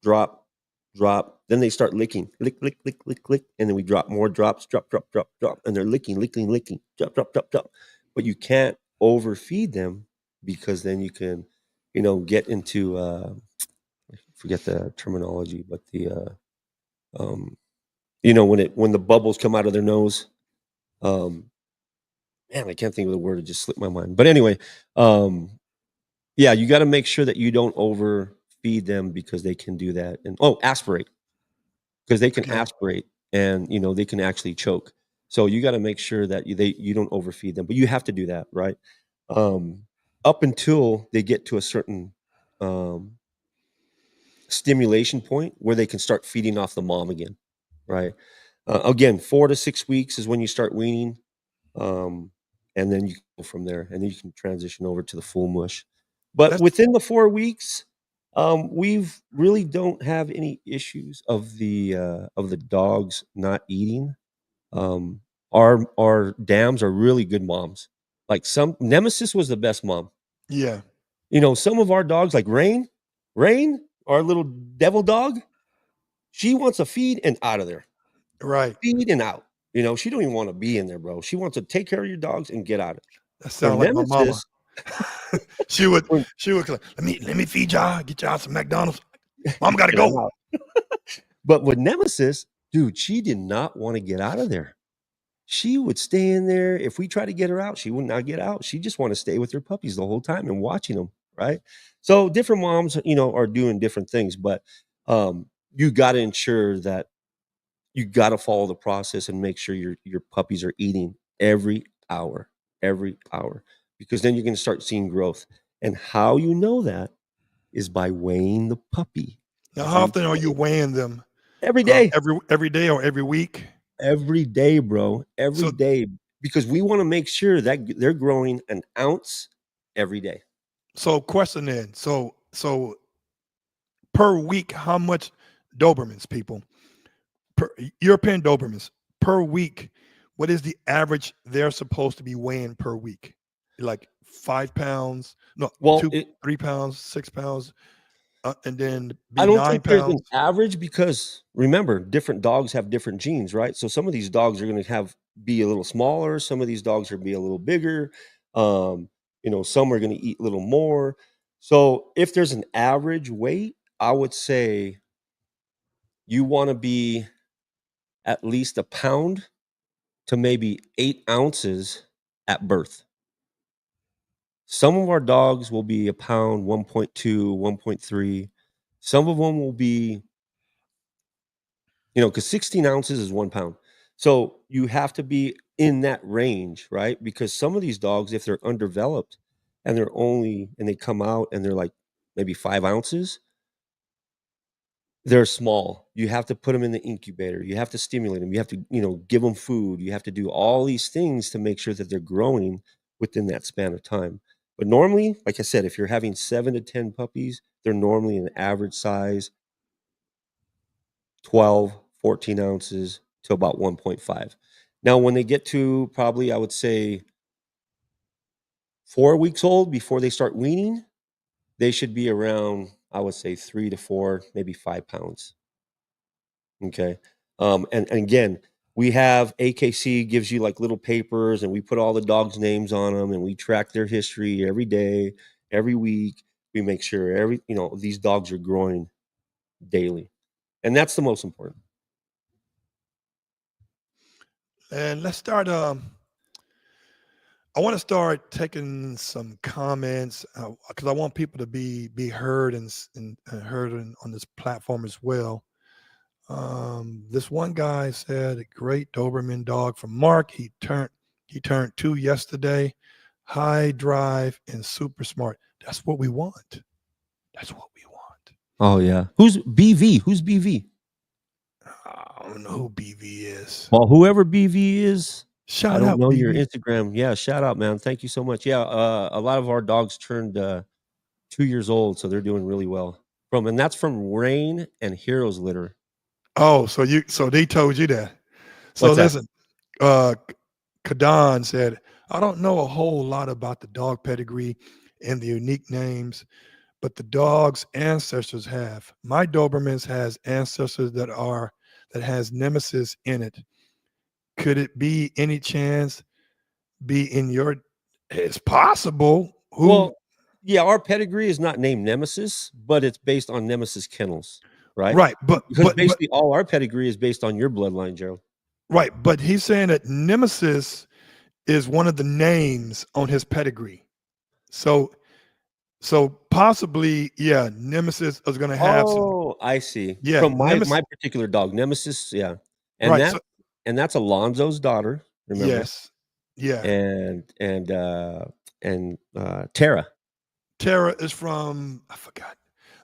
drop, drop, then they start licking, lick, lick, lick, lick, lick, and then we drop more drops, drop, drop, drop, drop, and they're licking, licking, licking, drop, drop, drop, drop. But you can't overfeed them because then you can, get into, I forget the terminology, but um, when the bubbles come out of their nose, um, man, I can't think of the word, it just slipped my mind. But anyway, um, yeah, you gotta make sure that you don't overfeed them because they can do that, and aspirate. 'Cause they can Okay. aspirate and, they can actually choke. So you gotta make sure that you don't overfeed them, but you have to do that, right? Um, up until they get to a certain, um, stimulation point where they can start feeding off the mom again, right? Again, 4 to 6 weeks is when you start weaning, um, and then you go from there, and then you can transition over to the full mush. But That's within the 4 weeks, we've really don't have any issues of the dogs not eating. Um, our dams are really good moms. Like some Nemesis was the best mom. yeah, Some of our dogs, like Rain, our little devil dog, she wants to feed and out of there. right. Feed and out. She don't even wanna be in there, bro. She wants to take care of your dogs and get out of That For sounds like my mama. Nemesis She would for she would like, let me feed y'all, get y'all some McDonald's. Mama gotta get 'em go. out. But with Nemesis, dude, she did not wanna get out of there. She would stay in there. If we try to get her out, she would not get out. She just wanna stay with her puppies the whole time and watching them, right? So, different moms, are doing different things, but, you gotta ensure that you gotta follow the process and make sure your puppies are eating every hour, because then you're gonna start seeing growth. And how you know that is by weighing the puppy Now, how every often are you day. weighing them? Every day. Every day or every week? Every day, bro. Every So day. Because we wanna make sure that they're growing an ounce every day. so question then. So per week, how much Dobermans, people, per European Dobermans per week, what is the average they're supposed to be weighing per week? Like 5 pounds? No, Well, 2, 3 pounds, 6 pounds, and then I be don't nine think there's an pounds. average because remember, different dogs have different genes, right? So some of these dogs are going to be a little smaller. Some of these dogs are be a little bigger. Um, some are going to eat a little more. So if there's an average weight, I would say you want to be at least a pound to maybe 8 ounces at birth. Some of our dogs will be a pound, 1.2, 1.3. Some of them will be, because 16 ounces is 1 pound. So you have to be in that range, right? Because some of these dogs, if they're undeveloped and they come out and they're like maybe 5 ounces, they're small. You have to put them in the incubator. You have to stimulate them. You have to, give them food. You have to do all these things to make sure that they're growing within that span of time. But normally, like I said, if you're having 7 to 10 puppies, they're normally an average size, 12, 14 ounces to about 1.5. Now, when they get to probably, I would say, 4 weeks old before they start weaning, they should be around, I would say, 3 to 4, maybe 5 pounds. Okay. And again, we have AKC gives you like little papers and we put all the dogs' names on them and we track their history every day, every week. We make sure these dogs are growing daily. And that's the most important. And let's start. I want to start taking some comments because I want people to be heard and heard on this platform as well. This one guy said, "A great Doberman dog from Marc. He turned 2 yesterday. High drive and super smart. That's what we want. That's what we want." Oh yeah. Who's BV? Who's BV? I don't know who BV is. Well, whoever BV is, I Shout don't out know your BV. Instagram. Yeah, shout out, man. Thank you so much. Yeah, a lot of our dogs turned 2 years old, so they're doing really well. And that's from Rain and Heroes Litter. Oh, so they told you that. So What's that? listen, uh Kadan said, "I don't know a whole lot about the dog pedigree and the unique names, but the dog's ancestors have. My Doberman's has ancestors that has Nemesis in it. Could it be any chance be in your? It's possible. Who? Well, yeah, our pedigree is not named Nemesis, but it's based on Nemesis Kennels, right? Right, but Because basically all our pedigree is based on your bloodline, Gerald. right, but he's saying that Nemesis is one of the names on his pedigree. So possibly, yeah, Nemesis is going to have some. Oh, I see. Yeah, From my Nemesis. my particular dog, Nemesis, yeah. And Right. that So and that's Alonzo's daughter, remember? yes, yeah. And Tara. Tara is from I forgot.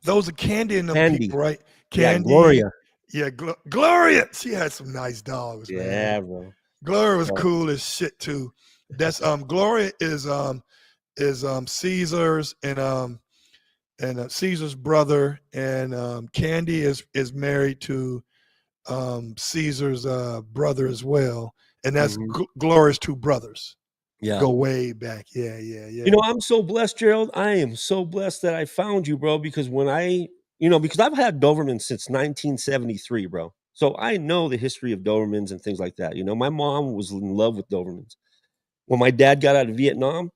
Those are Candy and them Candy. people, right? Yeah, Candy. Gloria. Yeah, Gloria. She had some nice dogs, man. Yeah, bro. Gloria was Yeah. cool as shit too. That's Gloria is Caesar's and Caesar's brother, and Candy is married to Caesar's brother as well, and that's Mhm. Gloria's two brothers. Yeah. Go way back. Yeah, yeah, yeah. I'm so blessed, Gerald. I am so blessed that I found you, bro, because because I've had Doberman since 1973, bro. So I know the history of Dobermans and things like that. My mom was in love with Dobermans. When my dad got out of Vietnam,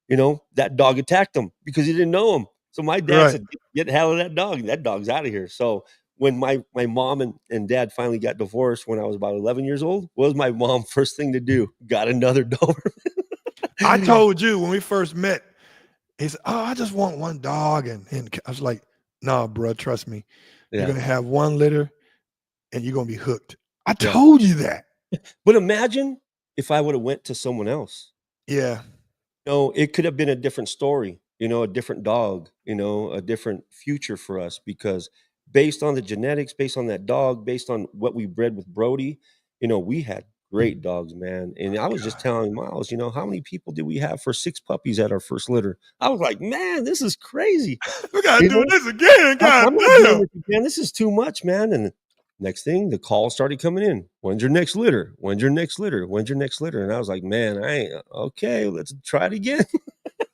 that dog attacked him because he didn't know him. So my dad Right. said, "Get the hell of that dog. That dog's out of here." So when my mom and dad finally got divorced when I was about 11 years old, what was my mom first thing to do? Got another Doberman. I told you when we first met, he said, "Oh, I just want one dog," and I was like, "Nah, bro, trust me. You're Yeah, gonna have one litter, and you're gonna be hooked." I yeah. told you that. But imagine if I would have went to someone else. Yeah. No, it could have been a different story, a different dog, a different future for us because based on the genetics, based on that dog, based on what we bred with Brody, we had great dogs, man. And I was just God, telling Miles, how many people did we have for 6 puppies at our first litter? I was like, man, this is crazy. we gotta You do know, this again. God I'm not doing damn. this again. This is too much, man. And next thing, the calls started coming in. When's your next litter? When's your next litter? When's your next litter? And I was like, man, I ain't okay. Let's try it again.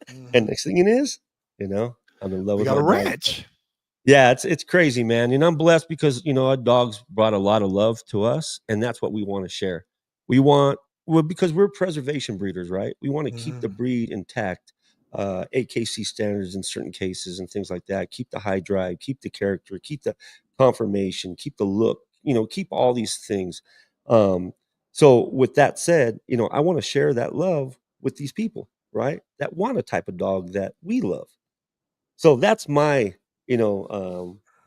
And Mhm. next thing it is, I'm in love We with got my a dog. ranch. Yeah, it's crazy, man. And I'm blessed because our dogs brought a lot of love to us, and that's what we want to share. We want because we're preservation breeders, right? We want to keep the Mhm. breed intact. AKC standards in certain cases and things like that. Keep the high drive, keep the character, keep the conformation, keep the look, keep all these things. So with that said, I want to share that love with these people, right? That want a type of dog that we love. So that's my,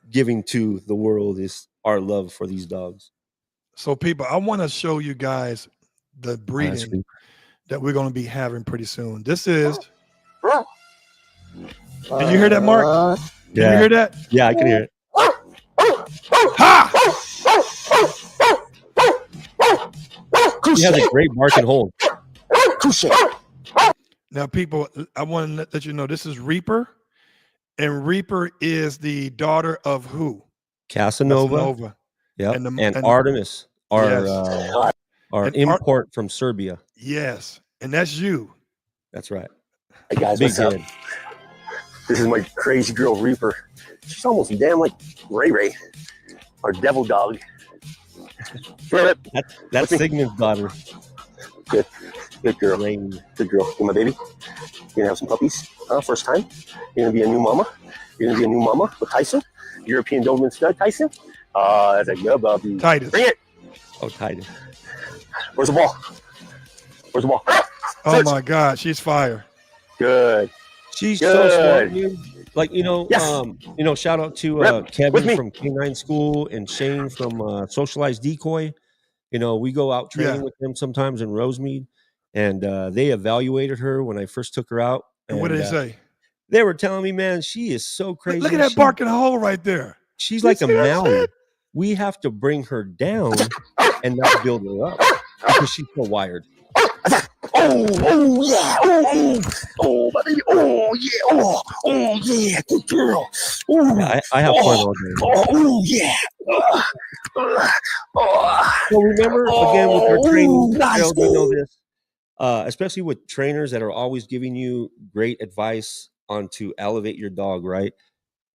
giving to the world is our love for these dogs. So, people, I want to show you guys the Oh, that's breeding Reaper. that we're going to be having pretty soon. This is. Can you hear that, Mark? Can you Yeah. hear that? Yeah, I can hear it. Ha! He has a great barking hold. Now, people, I want to let you know this is Reaper, and Reaper is the daughter of who? Casanova. Casanova. Yep. And, And Artemis, our yes. our And import from Serbia. Yes. And that's you. That's right. Hey guys, Big what's up? head. This is my crazy girl Reaper. She's almost damn like Ray Ray, our devil dog. That's Sigmund's daughter. Good girl. Rain. Good girl. You my baby? You're gonna have some puppies? First time? You're gonna be a new mama? You're gonna be a new mama with Tyson? European Doberman stud Tyson? That's a good puppy. Titus. Bring it! Oh, Titus. Where's the ball? Where's the ball? Oh my God, she's fire. Good. She's Good. so smart, dude. Like, Yes. Shout out to With Kevin me. from K9 School and Shane from Socialized Decoy. We go out training with them sometimes in Rosemead, and they evaluated her when I first took her out. And what did they say? They were telling me, man, she is so crazy. Look at that barking hole right there. She's like a Maui. We have to bring her down and not build her up because she's so wired. Oh yeah, oh my baby, oh yeah, good girl. Yeah, I have fun all day. Oh yeah. So remember again with our training, nice. Gerald, you know this, especially with trainers that are always giving you great advice on to elevate your dog, right?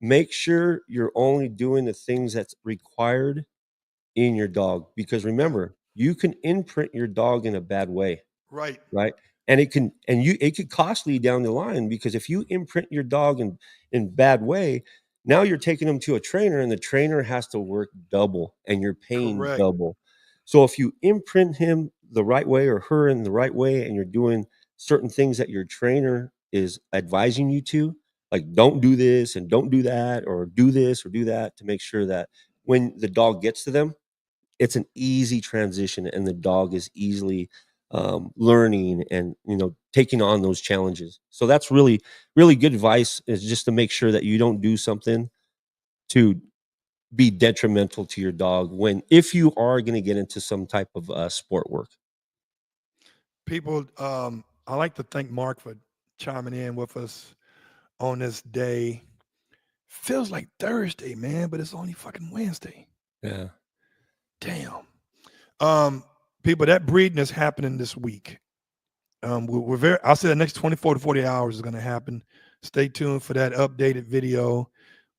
Make sure you're only doing the things that's required in your dog, because remember, you can imprint your dog in a bad way. Right. And it could cost you down the line, because if you imprint your dog in bad way, now you're taking them to a trainer and the trainer has to work double and you're paying Correct. double. So if you imprint him the right way or her in the right way, and you're doing certain things that your trainer is advising you to, like don't do this and don't do that, or do this or do that, to make sure that when the dog gets to them, it's an easy transition and the dog is easily learning and taking on those challenges. So that's really, really good advice, is just to make sure that you don't do something to be detrimental to your dog if you are going to get into some type of sport work. People, I like to thank Marc for chiming in with us on this day. Feels like Thursday, man, but it's only fucking Wednesday. Yeah. Damn. People, that breeding is happening this week. We're very. I'll say the next 24 to 40 hours is going to happen. Stay tuned for that updated video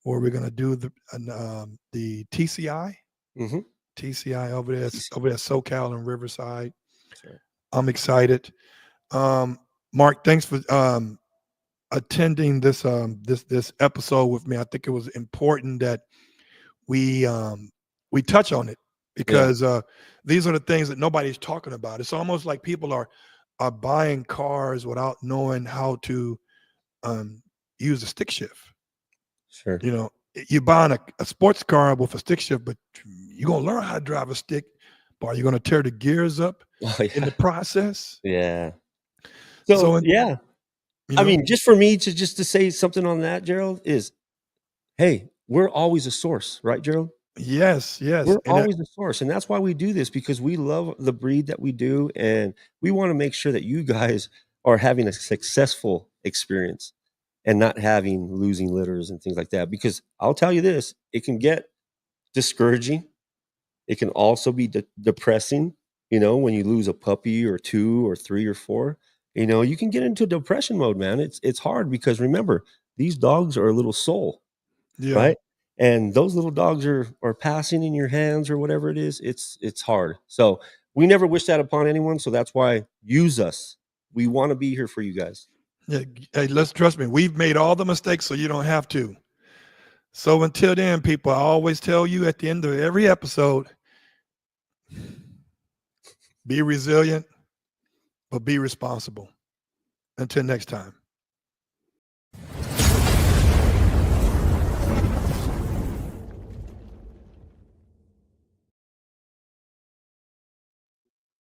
where we're going to do the TCI. Mm-hmm. TCI over there, over at SoCal and Riverside. Sure. I'm excited. Marc, thanks for attending this episode with me. I think it was important that we touch on it, because these are the things that nobody's talking about. It's almost like people are buying cars without knowing how to use a stick shift. Sure. You're buying a sports car with a stick shift, but you're going to learn how to drive a stick, but are you going to tear the gears up in the process? Yeah. So yeah. I mean, just for me to say something on that, Gerald, is, hey, we're always a source, right, Gerald? Yes. We're always a source. And that's why we do this, because we love the breed that we do. And we want to make sure that you guys are having a successful experience and not having losing litters and things like that. Because I'll tell you this, it can get discouraging. It can also be depressing, when you lose a puppy or 2 or 3 or 4. You can get into depression mode, man. It's hard, because remember, these dogs are a little soul, right? And those little dogs are passing in your hands or whatever it is. It's hard. So we never wish that upon anyone. So that's why use us. We want to be here for you guys. Yeah, hey, let's trust me. We've made all the mistakes so you don't have to. So until then, people, I always tell you at the end of every episode, be resilient, but be responsible. Until next time.